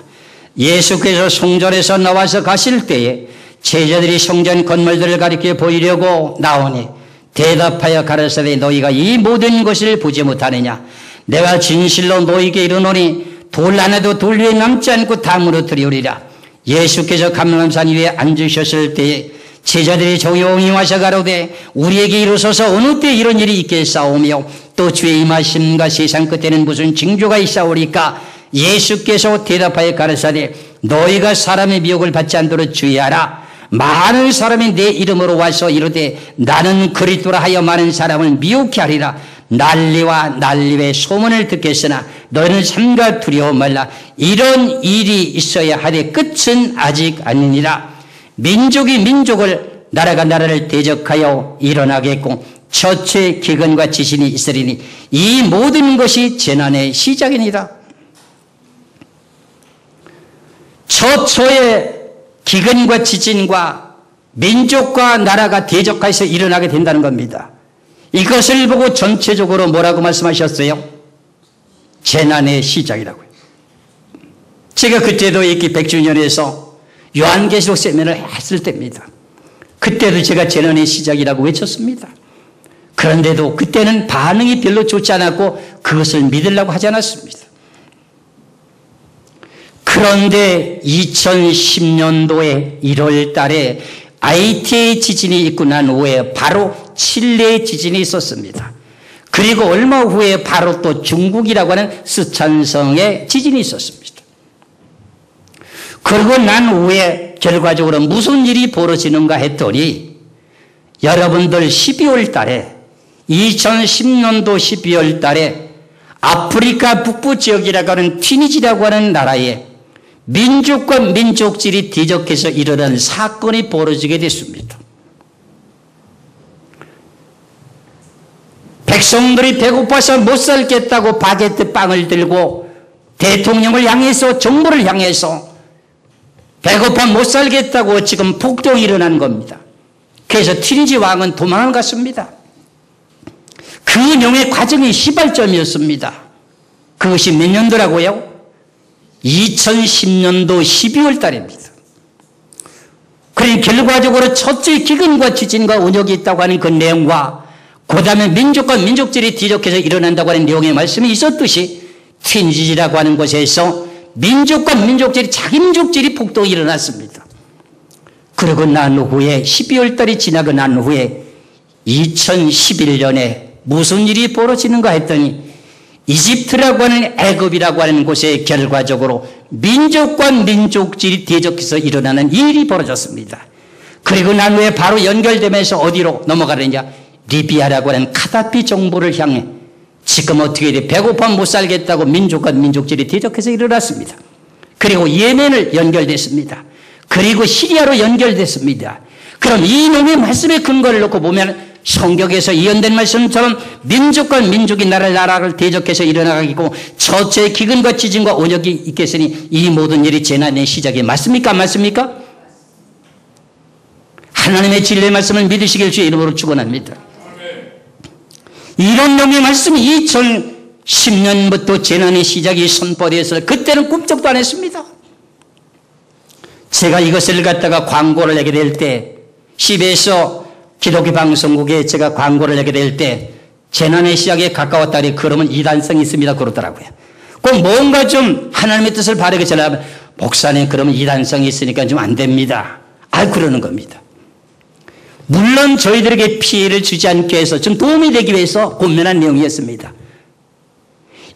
예수께서 성전에서 나와서 가실 때에 제자들이 성전 건물들을 가리켜 보이려고 나오니 대답하여 가라사대 너희가 이 모든 것을 보지 못하느냐? 내가 진실로 너희에게 이르노니 돌 하나도 돌 위에 남지 않고 다 무너뜨리우리라. 예수께서 감람산 위에 앉으셨을 때에 제자들이 조용히 와서 가로되 우리에게 이르소서 어느 때 이런 일이 있겠사오며 또 주의 임하심과 세상 끝에는 무슨 징조가 있사오리까? 예수께서 대답하여 가라사대 너희가 사람의 미혹을 받지 않도록 주의하라. 많은 사람이 내 이름으로 와서 이르되 나는 그리스도라 하여 많은 사람을 미혹케 하리라. 난리와 난리의 소문을 듣겠으나 너희는 삼가 두려워 말라. 이런 일이 있어야 하되 끝은 아직 아니니라. 민족이 민족을 나라가 나라를 대적하여 일어나겠고 처처의 기근과 지진이 있으리니 이 모든 것이 재난의 시작이니라. 처처의 기근과 지진과 민족과 나라가 대적해서 일어나게 된다는 겁니다. 이것을 보고 전체적으로 뭐라고 말씀하셨어요? 재난의 시작이라고요. 제가 그때도 있기 100주년에서 요한계시록 세미나를 했을 때입니다. 그때도 제가 재난의 시작이라고 외쳤습니다. 그런데도 그때는 반응이 별로 좋지 않았고 그것을 믿으려고 하지 않았습니다. 그런데 2010년도에 1월 달에 IT의 지진이 있고 난 후에 바로 칠레의 지진이 있었습니다. 그리고 얼마 후에 바로 또 중국이라고 하는 스촨성의 지진이 있었습니다. 그리고 난 후에 결과적으로 무슨 일이 벌어지는가 했더니 여러분들 12월 달에 2010년도 12월 달에 아프리카 북부 지역이라고 하는 튀니지라고 하는 나라에 민족과 민족질이 뒤적해서 일어난 사건이 벌어지게 됐습니다. 백성들이 배고파서 못 살겠다고 바게트 빵을 들고 대통령을 향해서 정부를 향해서 배고파 못 살겠다고 지금 폭동이 일어난 겁니다. 그래서 튀니지 왕은 도망을 갔습니다. 그 용의 과정이 시발점이었습니다. 그것이 몇 년도라고요? 2010년도 12월 달입니다. 그러니 결과적으로 첫째 기근과 지진과 운역이 있다고 하는 그 내용과 그 다음에 민족과 민족질이 뒤적해서 일어난다고 하는 내용의 말씀이 있었듯이 튀니지라고 하는 곳에서 민족과 민족질이 자기 민족질이 폭동이 일어났습니다. 그러고 난 후에 12월 달이 지나고 난 후에 2011년에 무슨 일이 벌어지는가 했더니 이집트라고 하는 애굽이라고 하는 곳에 결과적으로 민족과 민족끼리 대적해서 일어나는 일이 벌어졌습니다. 그리고 난 후에 바로 연결되면서 어디로 넘어가느냐, 리비아라고 하는 카다피 정부를 향해 지금 어떻게 돼? 배고파 못 살겠다고 민족과 민족끼리 대적해서 일어났습니다. 그리고 예멘을 연결됐습니다. 그리고 시리아로 연결됐습니다. 그럼 이 놈의 말씀의 근거를 놓고 보면 성경에서 예언된 말씀처럼 민족과 민족이 나라를 대적해서 일어나가고 첫째 기근과 지진과 온역이 있겠으니 이 모든 일이 재난의 시작이 맞습니까? 안 맞습니까? 하나님의 진리의 말씀을 믿으시길 주의 이름으로 축원합니다. 이런 놈의 말씀이 2010년부터 재난의 시작이 선포되었을 그때는 꿈쩍도 안 했습니다. 제가 이것을 갖다가 광고를 내게 될 때 CBS 기독교 방송국에 제가 광고를 내게 될 때 재난의 시작에 가까웠다니 그러면 이단성이 있습니다 그러더라고요. 꼭 뭔가 좀 하나님의 뜻을 바르게 전하면 목사님 그러면 이단성이 있으니까 좀 안 됩니다. 그러는 겁니다. 물론 저희들에게 피해를 주지 않기 위해서 좀 도움이 되기 위해서 권면한 내용이었습니다.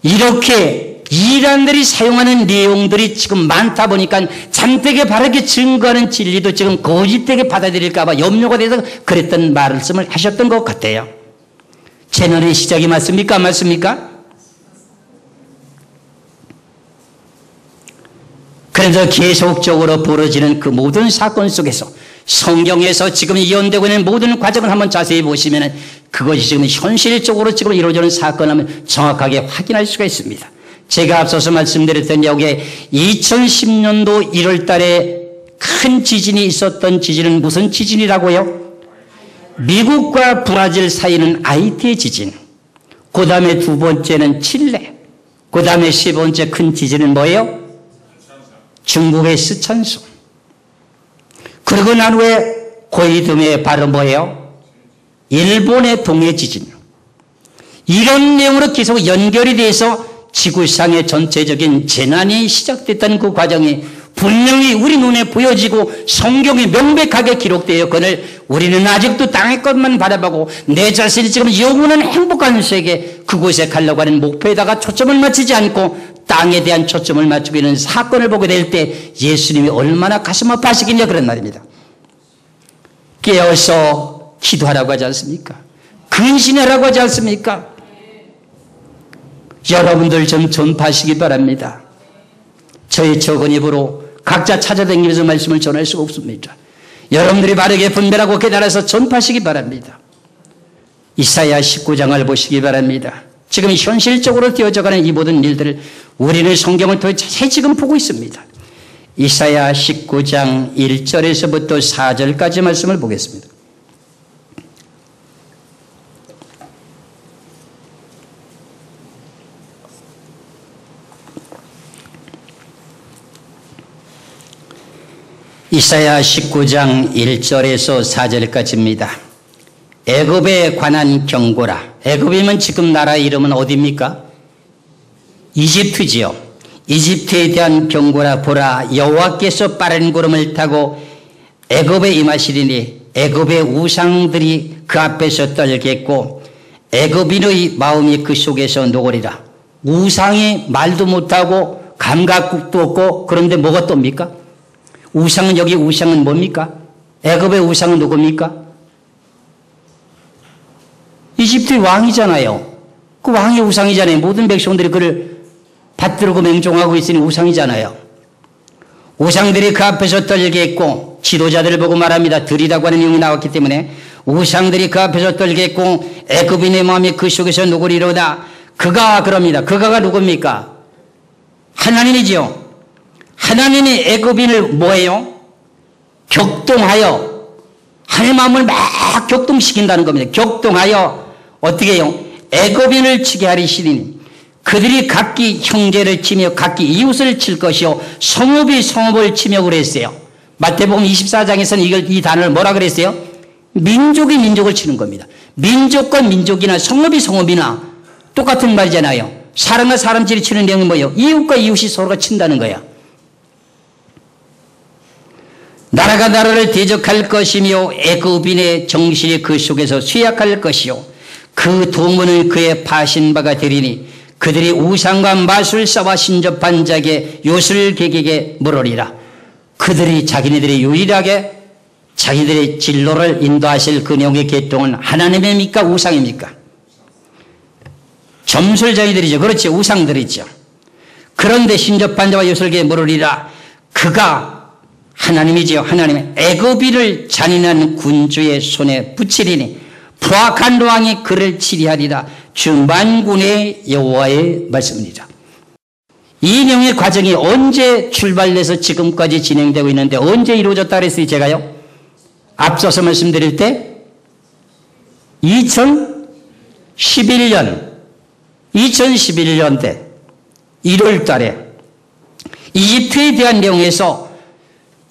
이렇게 이단들이 사용하는 내용들이 지금 많다 보니까 잠되게 바르게 증거하는 진리도 지금 거짓되게 받아들일까 봐 염려가 돼서 그랬던 말씀을 하셨던 것 같아요. 재난의 시작이 맞습니까? 안 맞습니까? 그래서 계속적으로 벌어지는 그 모든 사건 속에서 성경에서 지금 예언되고 있는 모든 과정을 한번 자세히 보시면 그것이 지금 현실적으로 지금 이루어지는 사건을 정확하게 확인할 수가 있습니다. 제가 앞서서 말씀드렸던 여기에 2010년도 1월 달에 큰 지진이 있었던 지진은 무슨 지진이라고요? 미국과 브라질 사이는 아이티 지진. 그 다음에 두 번째는 칠레. 그 다음에 세 번째 큰 지진은 뭐예요? 중국의 스촨성. 그리고 난 후에 고이듬에 바로 뭐예요? 일본의 동해 지진. 이런 내용으로 계속 연결이 돼서 지구상의 전체적인 재난이 시작됐다는 그 과정이 분명히 우리 눈에 보여지고 성경에 명백하게 기록되어 있거늘 우리는 아직도 땅의 것만 바라보고 내 자신이 지금 영원한 행복한 세계 그곳에 가려고 하는 목표에다가 초점을 맞추지 않고 땅에 대한 초점을 맞추고 있는 사건을 보게 될 때 예수님이 얼마나 가슴 아파하시겠냐 그런 말입니다. 깨어서 기도하라고 하지 않습니까? 근신하라고 하지 않습니까? 여러분들 좀 전파하시기 바랍니다. 저희 적은 입으로 각자 찾아다니면서 말씀을 전할 수가 없습니다. 여러분들이 바르게 분별하고 깨달아서 전파하시기 바랍니다. 이사야 19장을 보시기 바랍니다. 지금 현실적으로 되어져가는 이 모든 일들을 우리는 성경을 통해 자세히 지금 보고 있습니다. 이사야 19장 1절에서부터 4절까지 말씀을 보겠습니다. 이사야 19장 1절에서 4절까지입니다. 애굽에 관한 경고라. 애굽이면 지금 나라 이름은 어디입니까? 이집트지요. 이집트에 대한 경고라. 보라, 여호와께서 빠른 구름을 타고 애굽에 임하시리니 애굽의 우상들이 그 앞에서 떨겠고 애굽인의 마음이 그 속에서 녹으리라. 우상이 말도 못하고 감각도 없고 그런데 뭐가 떱니까? 우상은 여기 우상은 뭡니까? 애굽의 우상은 누굽니까? 이집트의 왕이잖아요. 그 왕이 우상이잖아요. 모든 백성들이 그를 받들고 맹종하고 있으니 우상이잖아요. 우상들이 그 앞에서 떨겠고 지도자들을 보고 말합니다. 들이라고 하는 내용이 나왔기 때문에 우상들이 그 앞에서 떨겠고 애굽인의 마음이 그 속에서 누구리로다. 그가 그럽니다. 그가가 누굽니까? 하나님이지요. 하나님이 애굽인을 뭐예요? 격동하여 하나님의 마음을 막 격동시킨다는 겁니다. 격동하여 어떻게 해요? 애굽인을 치게 하리시리니 그들이 각기 형제를 치며 각기 이웃을 칠 것이요 성읍이 성읍을 치며 그랬어요. 마태복음 24장에서는 이 단어를 뭐라 그랬어요? 민족이 민족을 치는 겁니다. 민족과 민족이나 성읍이 성읍이나 똑같은 말이잖아요. 사람과 사람끼리 치는 내용이 뭐예요? 이웃과 이웃이 서로가 친다는 거야. 나라가 나라를 대적할 것이며 애굽인의 정신이 그 속에서 쇠약할 것이요 그 도문을 그의 파신 바가 되리니 그들이 우상과 마술사와 신접한 자에게 요술객에게 물으리라. 그들이 자기네들이 유일하게 자기들의 진로를 인도하실 그 내용의 계통은 하나님입니까 우상입니까? 점술자이들이죠. 그렇지, 우상들이죠. 그런데 신접한 자와 요술객에게 물으리라. 그가 하나님이지요. 하나님의 애굽인을 잔인한 군주의 손에 붙이리니 부악한 왕이 그를 치리하리라. 주 만군의 여호와의 말씀입니다. 이 내용의 과정이 언제 출발해서 지금까지 진행되고 있는데 언제 이루어졌다 그랬어요 제가요? 앞서서 말씀드릴 때 2011년대 1월 달에 이집트에 대한 내용에서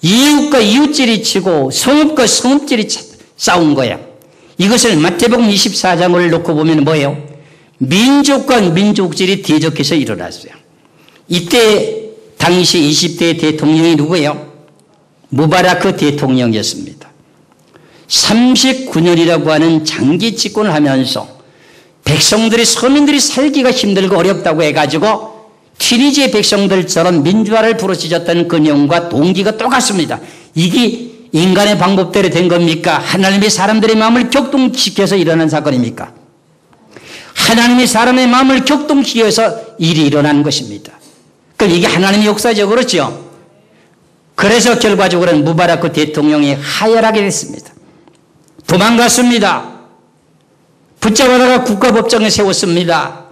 이웃과 이웃질이 치고 성읍과 성읍질이 싸운 거예요. 이것을 마태복음 24장을 놓고 보면 뭐예요? 민족과 민족질이 대적해서 일어났어요. 이때 당시 20대 대통령이 누구예요? 무바라크 대통령이었습니다. 39년이라고 하는 장기 집권을 하면서 백성들이 서민들이 살기가 힘들고 어렵다고 해가지고 튀니지의 백성들처럼 민주화를 부르짖었던 그 내용과 동기가 똑같습니다. 이게 인간의 방법대로 된 겁니까? 하나님이 사람들의 마음을 격동시켜서 일어난 사건입니까? 하나님이 사람의 마음을 격동시켜서 일이 일어난 것입니다. 그럼 이게 하나님의 역사죠. 그렇죠? 그래서 결과적으로는 무바라크 대통령이 하야하게 됐습니다. 도망갔습니다. 붙잡아다가 국가법정에 세웠습니다.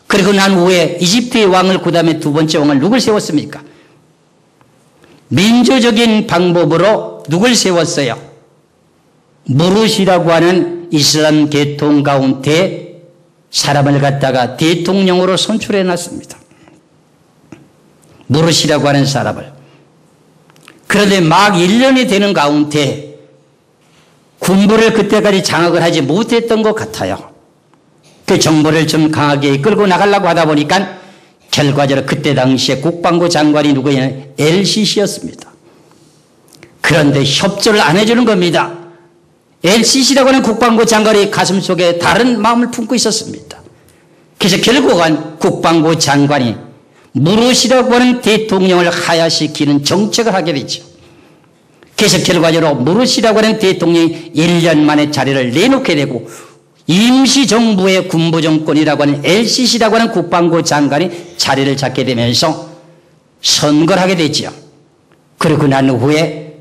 그리고 난 후에 이집트의 왕을 그 다음에 두 번째 왕을 누굴 세웠습니까? 민주적인 방법으로 누굴 세웠어요? 무르시라고 하는 이슬람 계통 가운데 사람을 갖다가 대통령으로 선출해 놨습니다. 무르시라고 하는 사람을. 그런데 막 1년이 되는 가운데 군부를 그때까지 장악을 하지 못했던 것 같아요. 그 정보를 좀 강하게 이끌고 나가려고 하다 보니까 결과적으로 그때 당시에 국방부 장관이 누구냐면 LCC였습니다. 그런데 협조를 안 해주는 겁니다. LCC라고 하는 국방부 장관이 가슴속에 다른 마음을 품고 있었습니다. 그래서 결국은 국방부 장관이 무르시라고 하는 대통령을 하야시키는 정책을 하게 되죠. 그래서 결과적으로 무르시라고 하는 대통령이 1년 만에 자리를 내놓게 되고 임시정부의 군부정권이라고 하는 LCC라고 하는 국방부 장관이 자리를 잡게 되면서 선거를 하게 되죠. 그리고 난 후에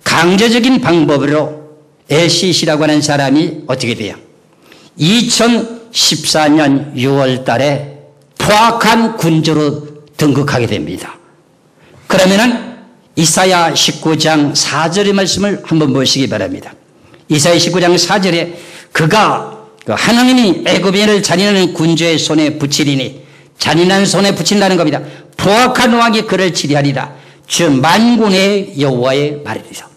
강제적인 방법으로 LCC라고 하는 사람이 어떻게 돼요? 2014년 6월 달에 포악한 군주로 등극하게 됩니다. 그러면은 이사야 19장 4절의 말씀을 한번 보시기 바랍니다. 이사야 19장 4절에 그가 하나님이 애굽인을 잔인한 군주의 손에 붙이리니 잔인한 손에 붙인다는 겁니다. 포악한 왕이 그를 치리하리라. 주 만군의 여호와의 말이리라.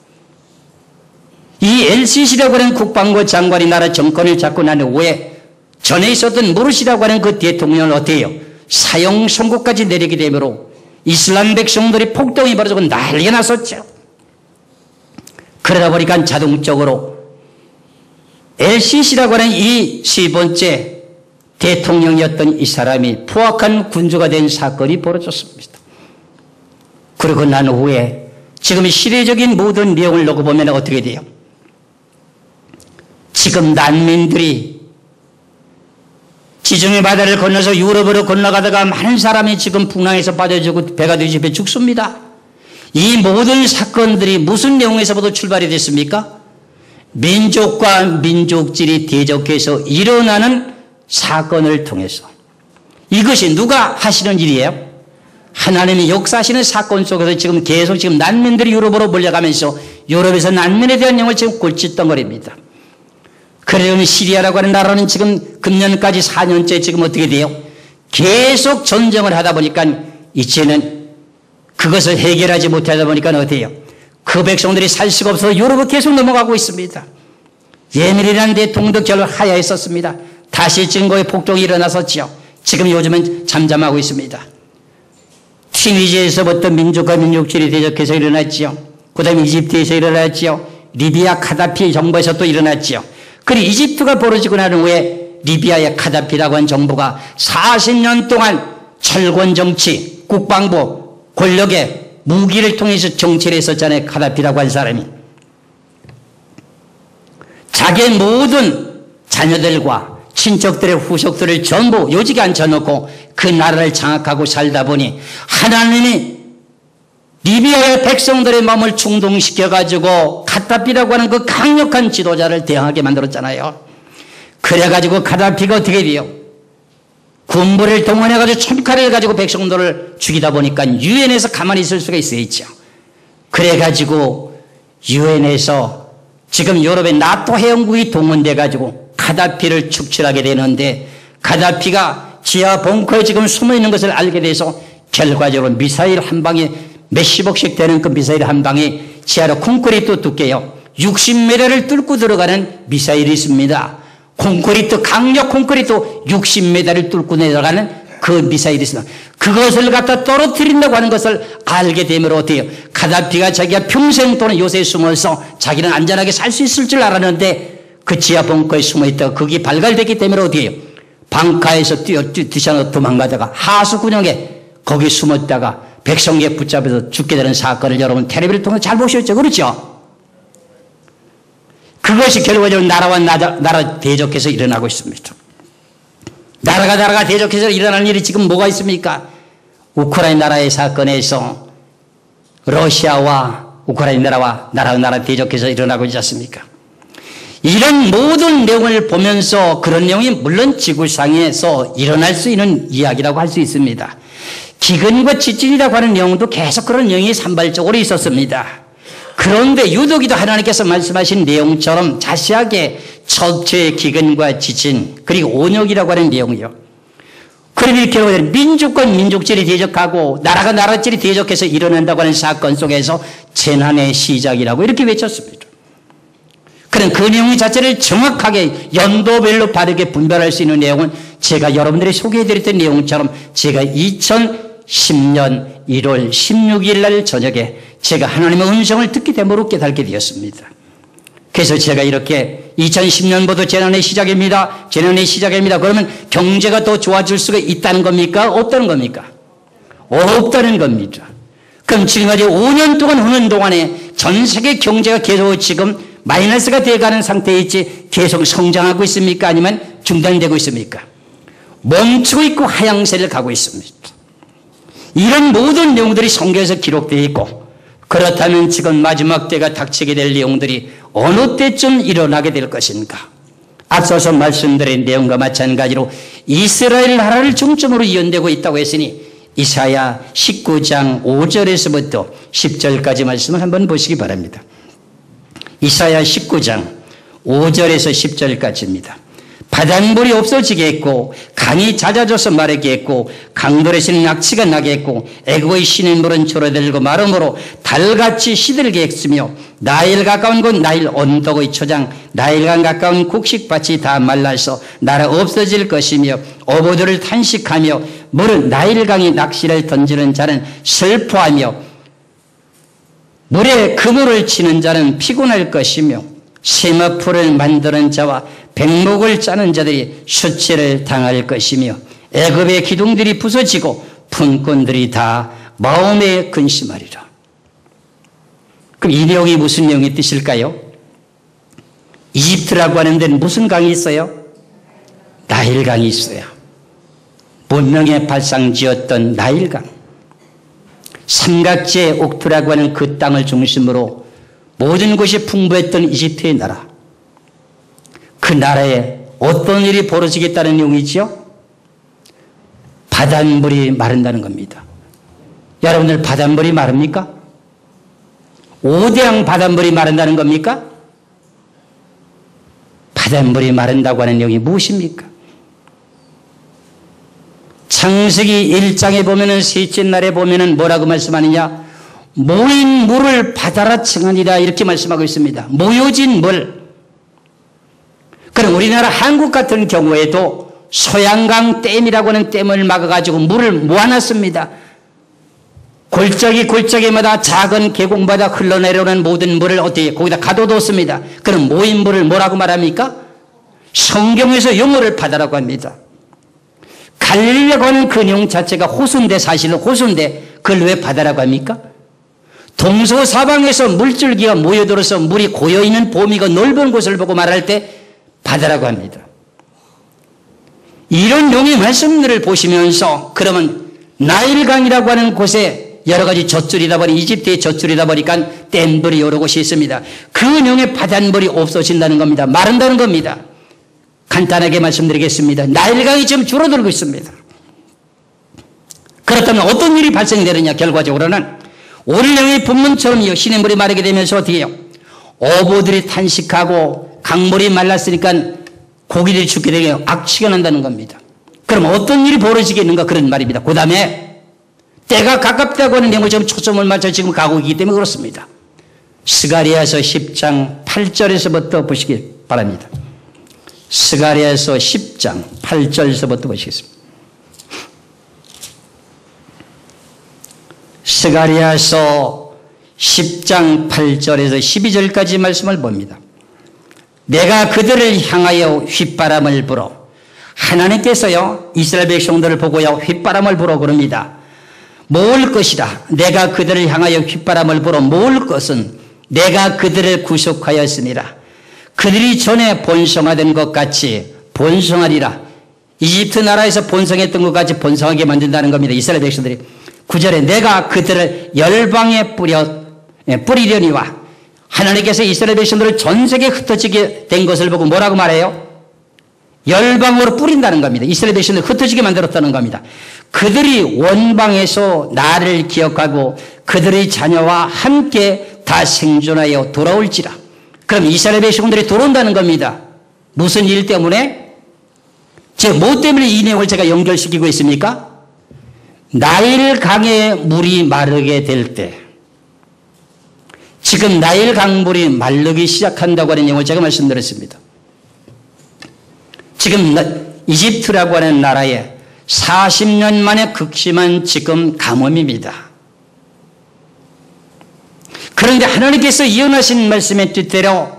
이 LCC라고 하는 국방부 장관이 나라 정권을 잡고 난 후에 전에 있었던 무르시라고 하는 그 대통령을 어떻게 해요? 사형 선고까지 내리게 되므로 이슬람 백성들이 폭동이 벌어지고 난리가 났었죠. 그러다 보니까 자동적으로 LCC라고 하는 이 세 번째 대통령이었던 이 사람이 포악한 군주가 된 사건이 벌어졌습니다. 그리고 난 후에 지금 시대적인 모든 내용을 놓고 보면 어떻게 돼요? 지금 난민들이 지중해 바다를 건너서 유럽으로 건너가다가 많은 사람이 지금 풍랑에서 빠져주고 배가 뒤집혀 죽습니다. 이 모든 사건들이 무슨 내용에서부터 출발이 됐습니까? 민족과 민족질이 대적해서 일어나는 사건을 통해서. 이것이 누가 하시는 일이에요? 하나님이 역사하시는 사건 속에서 지금 계속 지금 난민들이 유럽으로 몰려가면서 유럽에서 난민에 대한 영을 지금 골칫덩거립니다. 그러려니 시리아라고 하는 나라는 지금 금년까지 4년째 지금 어떻게 돼요? 계속 전쟁을 하다 보니까 이제는 그것을 해결하지 못하다 보니까 어떻게 해요? 그 백성들이 살 수가 없어서 유럽으로 계속 넘어가고 있습니다. 예멘이라는 대통령도 결국 하야했었습니다. 다시 증거의 폭동이 일어났었죠. 지금 요즘은 잠잠하고 있습니다. 튀니지에서부터 민족과 민족질이 대적해서 일어났죠. 그 다음에 이집트에서 일어났지요. 리비아 카다피 정부에서 또 일어났지요. 그리고 이집트가 벌어지고 난 후에 리비아의 카다피라고 한 정부가 40년 동안 철권 정치, 국방부, 권력의 무기를 통해서 정치를 했었잖아요. 카다피라고 한 사람이. 자기의 모든 자녀들과 친척들의 후속들을 전부 요직에 앉혀놓고 그 나라를 장악하고 살다 보니 하나님이 리비아의 백성들의 마음을 충동시켜가지고 카다피라고 하는 그 강력한 지도자를 대항하게 만들었잖아요. 그래가지고 카다피가 어떻게 돼요? 군부를 동원해가지고 총칼을 가지고 백성들을 죽이다 보니까 유엔에서 가만히 있을 수가 있어야죠. 그래가지고 유엔에서 지금 유럽의 나토 회원국이 동원돼가지고 카다피를 축출하게 되는데 카다피가 지하 벙커에 지금 숨어 있는 것을 알게 돼서 결과적으로 미사일 한 방에 몇십억씩 되는 그 미사일 한 방에 지하로 콘크리트 두께요 60m를 뚫고 들어가는 미사일이 있습니다. 콘크리트, 강력 콘크리트 60m를 뚫고 내려가는 그 미사일이 있습니다. 그것을 갖다 떨어뜨린다고 하는 것을 알게 되면 어때요? 카다피가 자기가 평생 또는 요새 숨어서 자기는 안전하게 살 수 있을 줄 알았는데 그 지하 벙커에 숨어있다가 거기 발갈됐기 때문에 어디에요? 방카에서 뛰어서 도망가다가 하수구역에 거기 숨었다가 백성에 붙잡혀서 죽게 되는 사건을 여러분 텔레비를 통해서 잘 보셨죠? 그렇죠? 그것이 결과적으로 나라와 나라 대적해서 일어나고 있습니다. 나라가 대적해서 일어나는 일이 지금 뭐가 있습니까? 우크라이나 나라의 사건에서 러시아와 우크라이나 나라 대적해서 일어나고 있지 않습니까? 이런 모든 내용을 보면서 그런 내용이 물론 지구상에서 일어날 수 있는 이야기라고 할 수 있습니다. 기근과 지진이라고 하는 내용도 계속 그런 내용이 산발적으로 있었습니다. 그런데 유독이도 하나님께서 말씀하신 내용처럼 자세하게 철저의 기근과 지진 그리고 온역이라고 하는 내용이요. 그럼 이렇게 민족과 민족질이 대적하고 나라가 나라질이 대적해서 일어난다고 하는 사건 속에서 재난의 시작이라고 이렇게 외쳤습니다. 그런 그 내용 자체를 정확하게 연도별로 바르게 분별할 수 있는 내용은 제가 여러분들이 소개해드렸던 내용처럼 제가 2010년 1월 16일 날 저녁에 제가 하나님의 음성을 듣게 되므로 깨닫게 되었습니다. 그래서 제가 이렇게 2010년부터 재난의 시작입니다. 그러면 경제가 더 좋아질 수가 있다는 겁니까? 없다는 겁니까? 없다는 겁니다. 그럼 지금까지 5년 동안 흐는 동안에 전 세계 경제가 계속 지금 마이너스가 돼가는 상태에 있지 계속 성장하고 있습니까? 아니면 중단되고 있습니까? 멈추고 있고 하향세를 가고 있습니다. 이런 모든 내용들이 성경에서 기록되어 있고 그렇다면 지금 마지막 때가 닥치게 될 내용들이 어느 때쯤 일어나게 될 것인가? 앞서서 말씀드린 내용과 마찬가지로 이스라엘 나라를 중점으로 이언되고 있다고 했으니 이사야 19장 5절에서부터 10절까지 말씀을 한번 보시기 바랍니다. 이사야 19장 5절에서 10절까지입니다. 바닷물이 없어지겠고 강이 잦아져서 마르겠고 강들에서는 낙치가 나겠고 애굽의 시냇물은 줄어들고 마름으로 달같이 시들겠으며 나일 가까운 곳 나일 언덕의 초장 나일강 가까운 곡식밭이 다 말라서 나라 없어질 것이며 어부들을 탄식하며 물은 나일강이 낚시를 던지는 자는 슬퍼하며 물에 그물을 치는 자는 피곤할 것이며 세마포를 만드는 자와 백목을 짜는 자들이 수치를 당할 것이며 애굽의 기둥들이 부서지고 품꾼들이 다 마음에 근심하리라. 그럼 이 내용이 무슨 내용의 뜻일까요? 이집트라고 하는 데는 무슨 강이 있어요? 나일강이 있어요. 문명의 발상지였던 나일강. 삼각지의 옥토라고 하는 그 땅을 중심으로 모든 것이 풍부했던 이집트의 나라. 그 나라에 어떤 일이 벌어지겠다는 내용이지요? 바닷물이 마른다는 겁니다. 여러분들 바닷물이 마릅니까? 5대양 바닷물이 마른다는 겁니까? 바닷물이 마른다고 하는 내용이 무엇입니까? 창세기 1장에 보면은 셋째 날에 보면은 뭐라고 말씀하느냐? 모인 물을 바다라 칭하니라 이렇게 말씀하고 있습니다. 모여진 물. 그럼 우리나라 한국 같은 경우에도 소양강 댐이라고 하는 댐을 막아가지고 물을 모아놨습니다. 골짜기마다 작은 계곡마다 흘러내려오는 모든 물을 어떻게 거기다 가둬뒀습니다. 그럼 모인 물을 뭐라고 말합니까? 성경에서 용어를 바다라고 합니다. 갈릴리라고 하는 그 내용 자체가 호수인데, 사실은 호수인데 그걸 왜 바다라고 합니까? 동서사방에서 물줄기가 모여들어서 물이 고여있는 보미가 넓은 곳을 보고 말할 때 바다라고 합니다. 이런 용의 말씀들을 보시면서 그러면 나일강이라고 하는 곳에 여러 가지 젖줄이다 보니 이집트의 젖줄이다 보니까 댐들이 여러 곳이 있습니다. 그 내용의 바닷물이 없어진다는 겁니다. 마른다는 겁니다. 간단하게 말씀드리겠습니다. 나일강이 지금 줄어들고 있습니다. 그렇다면 어떤 일이 발생되느냐? 결과적으로는 오늘 내용의 본문처럼 시냇물이 마르게 되면서 어떻게 해요? 어부들이 탄식하고 강물이 말랐으니까 고기들이 죽게 되게 악취가 난다는 겁니다. 그럼 어떤 일이 벌어지겠는가? 그런 말입니다. 그 다음에 때가 가깝다고 하는 내용을 좀 초점을 맞춰 지금 가고 있기 때문에 그렇습니다. 스가랴서 10장 8절에서부터 보시기 바랍니다. 스가랴서 10장 8절에서부터 보시겠습니다. 스가랴서 10장 8절에서 12절까지 말씀을 봅니다. 내가 그들을 향하여 휘바람을 불어, 하나님께서요 이스라엘 백성들을 보고요 휘바람을 불어 그럽니다. 모을 것이다. 내가 그들을 향하여 휘바람을 불어 모을 것은 내가 그들을 구속하였으니라. 그들이 전에 번성하던 것 같이 번성하리라. 이집트 나라에서 번성했던 것 같이 번성하게 만든다는 겁니다. 이스라엘 백성들이. 9절에 내가 그들을 열방에 뿌리려니와, 하나님께서 이스라엘 백성들을 전 세계에 흩어지게 된 것을 보고 뭐라고 말해요? 열방으로 뿌린다는 겁니다. 이스라엘 백성들을 흩어지게 만들었다는 겁니다. 그들이 원방에서 나를 기억하고 그들의 자녀와 함께 다 생존하여 돌아올지라. 그럼 이스라엘 백성들이 돌아온다는 겁니다. 무슨 일 때문에? 즉, 뭐 때문에 이 내용을 제가 연결시키고 있습니까? 나일강의 물이 마르게 될 때, 지금 나일강물이 마르기 시작한다고 하는 내용을 제가 말씀드렸습니다. 지금 이집트라고 하는 나라에 40년 만에 극심한 지금 가뭄입니다. 그런데 하나님께서 예언하신 말씀의 뜻대로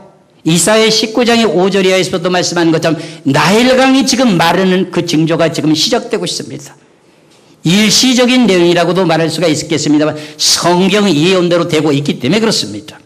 이사야 19장의 5절 이하에서도 말씀한 것처럼 나일강이 지금 마르는 그 징조가 지금 시작되고 있습니다. 일시적인 내용이라고도 말할 수가 있겠습니다만 성경 예언대로 되고 있기 때문에 그렇습니다.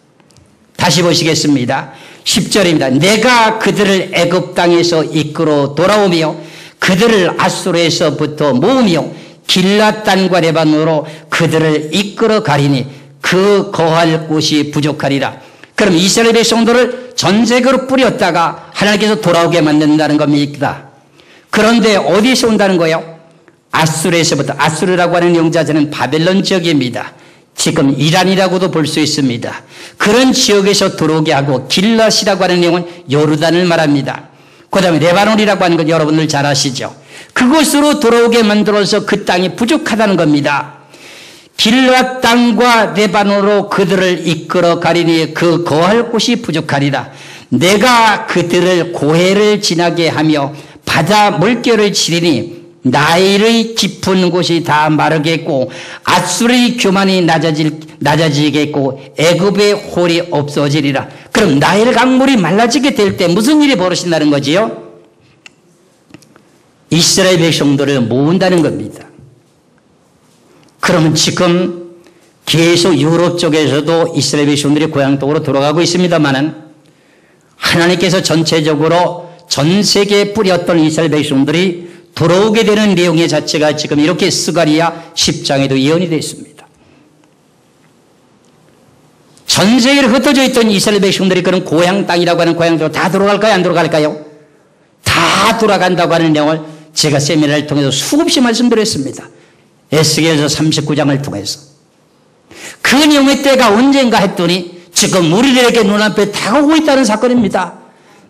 다시 보시겠습니다. 10절입니다. 내가 그들을 애굽 땅에서 이끌어 돌아오며 그들을 아수르에서부터 모으며 길랏 땅과 레바논으로 그들을 이끌어 가리니 그 거할 곳이 부족하리라. 그럼 이스라엘 백성들을 전 세계로 뿌렸다가 하나님께서 돌아오게 만든다는 겁니다. 그런데 어디서 온다는 거예요? 아수르에서부터. 아수르라고 하는 영자재는 바벨론 지역입니다. 지금 이란이라고도 볼 수 있습니다. 그런 지역에서 들어오게 하고, 길랏이라고 하는 내용은 요르단을 말합니다. 그 다음에 레바논이라고 하는 건 여러분들 잘 아시죠? 그곳으로 들어오게 만들어서 그 땅이 부족하다는 겁니다. 길랏 땅과 레바논으로 그들을 이끌어 가리니 그 거할 곳이 부족하리라. 내가 그들을 고해를 지나게 하며 바다 물결을 치리니 나일의 깊은 곳이 다 마르겠고 아수르의 교만이 낮아지겠고 애굽의 홀이 없어지리라. 그럼 나일 강물이 말라지게 될 때 무슨 일이 벌어진다는 거지요? 이스라엘 백성들을 모은다는 겁니다. 그러면 지금 계속 유럽 쪽에서도 이스라엘 백성들이 고향 쪽으로 돌아가고 있습니다만은 하나님께서 전체적으로 전 세계에 뿌렸던 이스라엘 백성들이 돌아오게 되는 내용의 자체가 지금 이렇게 스가랴 10장에도 예언이 되어 있습니다. 전 세계로 흩어져 있던 이스라엘 백성들이 그런 고향 땅이라고 하는 고향으로 다 돌아갈까요? 안 돌아갈까요? 다 돌아간다고 하는 내용을 제가 세미나를 통해서 수없이 말씀드렸습니다. 에스겔서 39장을 통해서. 그 내용의 때가 언젠가 했더니 지금 우리들에게 눈앞에 다가오고 있다는 사건입니다.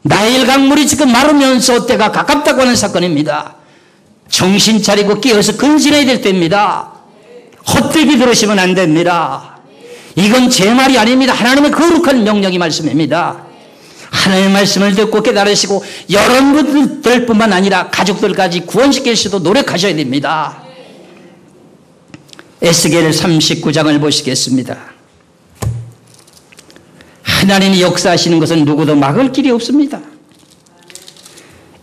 나일 강물이 지금 마르면서 때가 가깝다고 하는 사건입니다. 정신 차리고 깨어서 근신해야 될 때입니다. 헛되게 들으시면 안 됩니다. 이건 제 말이 아닙니다. 하나님의 거룩한 명령이 말씀입니다. 하나님의 말씀을 듣고 깨달으시고 여러분들뿐만 아니라 가족들까지 구원시킬 수도 노력하셔야 됩니다. 에스겔 39장을 보시겠습니다. 하나님이 역사하시는 것은 누구도 막을 길이 없습니다.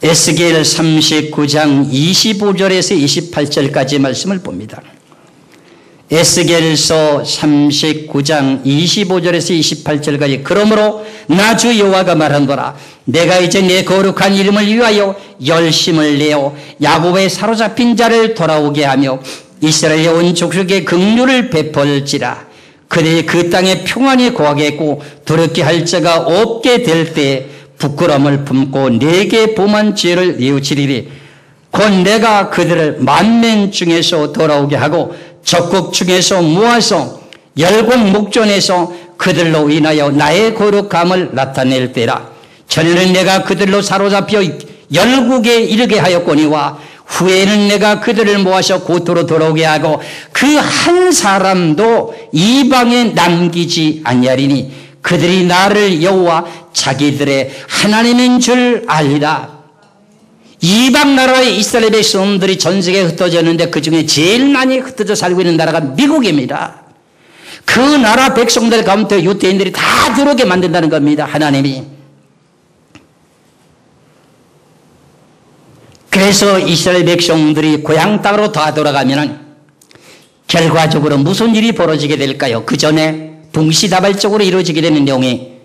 에스겔 39장 25절에서 28절까지 말씀을 봅니다. 에스겔서 39장 25절에서 28절까지 그러므로 나 주 여호와가 말하노라 내가 이제 내 거룩한 이름을 위하여 열심을 내어 야곱의 사로잡힌 자를 돌아오게 하며 이스라엘의 온 족속에 긍휼을 베풀지라. 그들이 그 땅에 평안히 거하겠고 두렵게 할 자가 없게 될 때에 부끄러움을 품고 내게 범한 죄를 뉘우치리니 곧 내가 그들을 만민 중에서 돌아오게 하고 적국 중에서 모아서 열국 목전에서 그들로 인하여 나의 거룩함을 나타낼 때라. 전에는 내가 그들로 사로잡혀 열국에 이르게 하였거니와 후에는 내가 그들을 모아서 고토로 돌아오게 하고 그 한 사람도 이방에 남기지 아니하리니 그들이 나를 여호와 자기들의 하나님인 줄 알리라. 이방 나라의 이스라엘 백성들이 전 세계에 흩어졌는데 그중에 제일 많이 흩어져 살고 있는 나라가 미국입니다. 그 나라 백성들 가운데 유대인들이 다 들어오게 만든다는 겁니다. 하나님이. 그래서 이스라엘 백성들이 고향 땅으로 다 돌아가면 결과적으로 무슨 일이 벌어지게 될까요? 그 전에 동시다발적으로 이루어지게 되는 내용이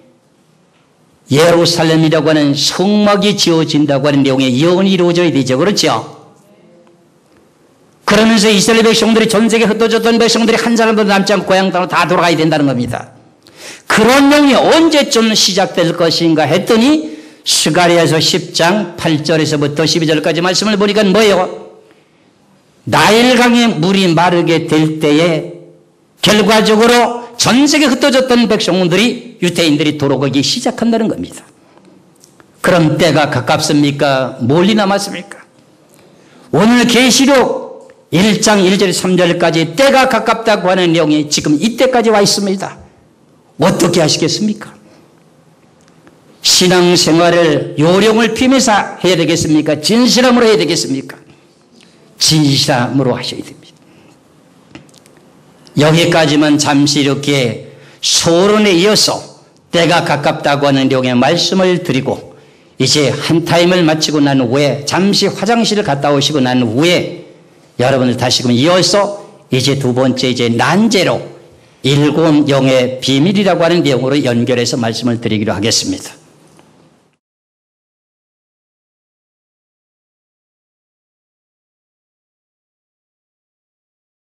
예루살렘이라고 하는 성막이 지어진다고 하는 내용의 예언이 이루어져야 되죠. 그렇죠? 그러면서 이스라엘 백성들이 전 세계에 흩어졌던 백성들이 한 사람도 남지 않고 고향 땅으로 다 돌아가야 된다는 겁니다. 그런 내용이 언제쯤 시작될 것인가 했더니 스가랴서 10장 8절에서부터 12절까지 말씀을 보니까 뭐예요? 나일강의 물이 마르게 될 때에 결과적으로 전 세계에 흩어졌던 백성들이 유대인들이 돌아오기 시작한다는 겁니다. 그럼 때가 가깝습니까? 멀리 남았습니까? 오늘 계시록 1장 1절 3절까지 때가 가깝다고 하는 내용이 지금 이때까지 와 있습니다. 어떻게 하시겠습니까? 신앙생활을 요령을 피면서 해야 되겠습니까? 진실함으로 해야 되겠습니까? 진실함으로 하셔야 됩니다. 여기까지만 잠시 이렇게 서론에 이어서 때가 가깝다고 하는 내용의 말씀을 드리고 이제 한 타임을 마치고 난 후에 잠시 화장실을 갔다 오시고 난 후에 여러분들 다시금 이어서 이제 두 번째 이제 난제로 일곱 영의 비밀이라고 하는 내용으로 연결해서 말씀을 드리기로 하겠습니다.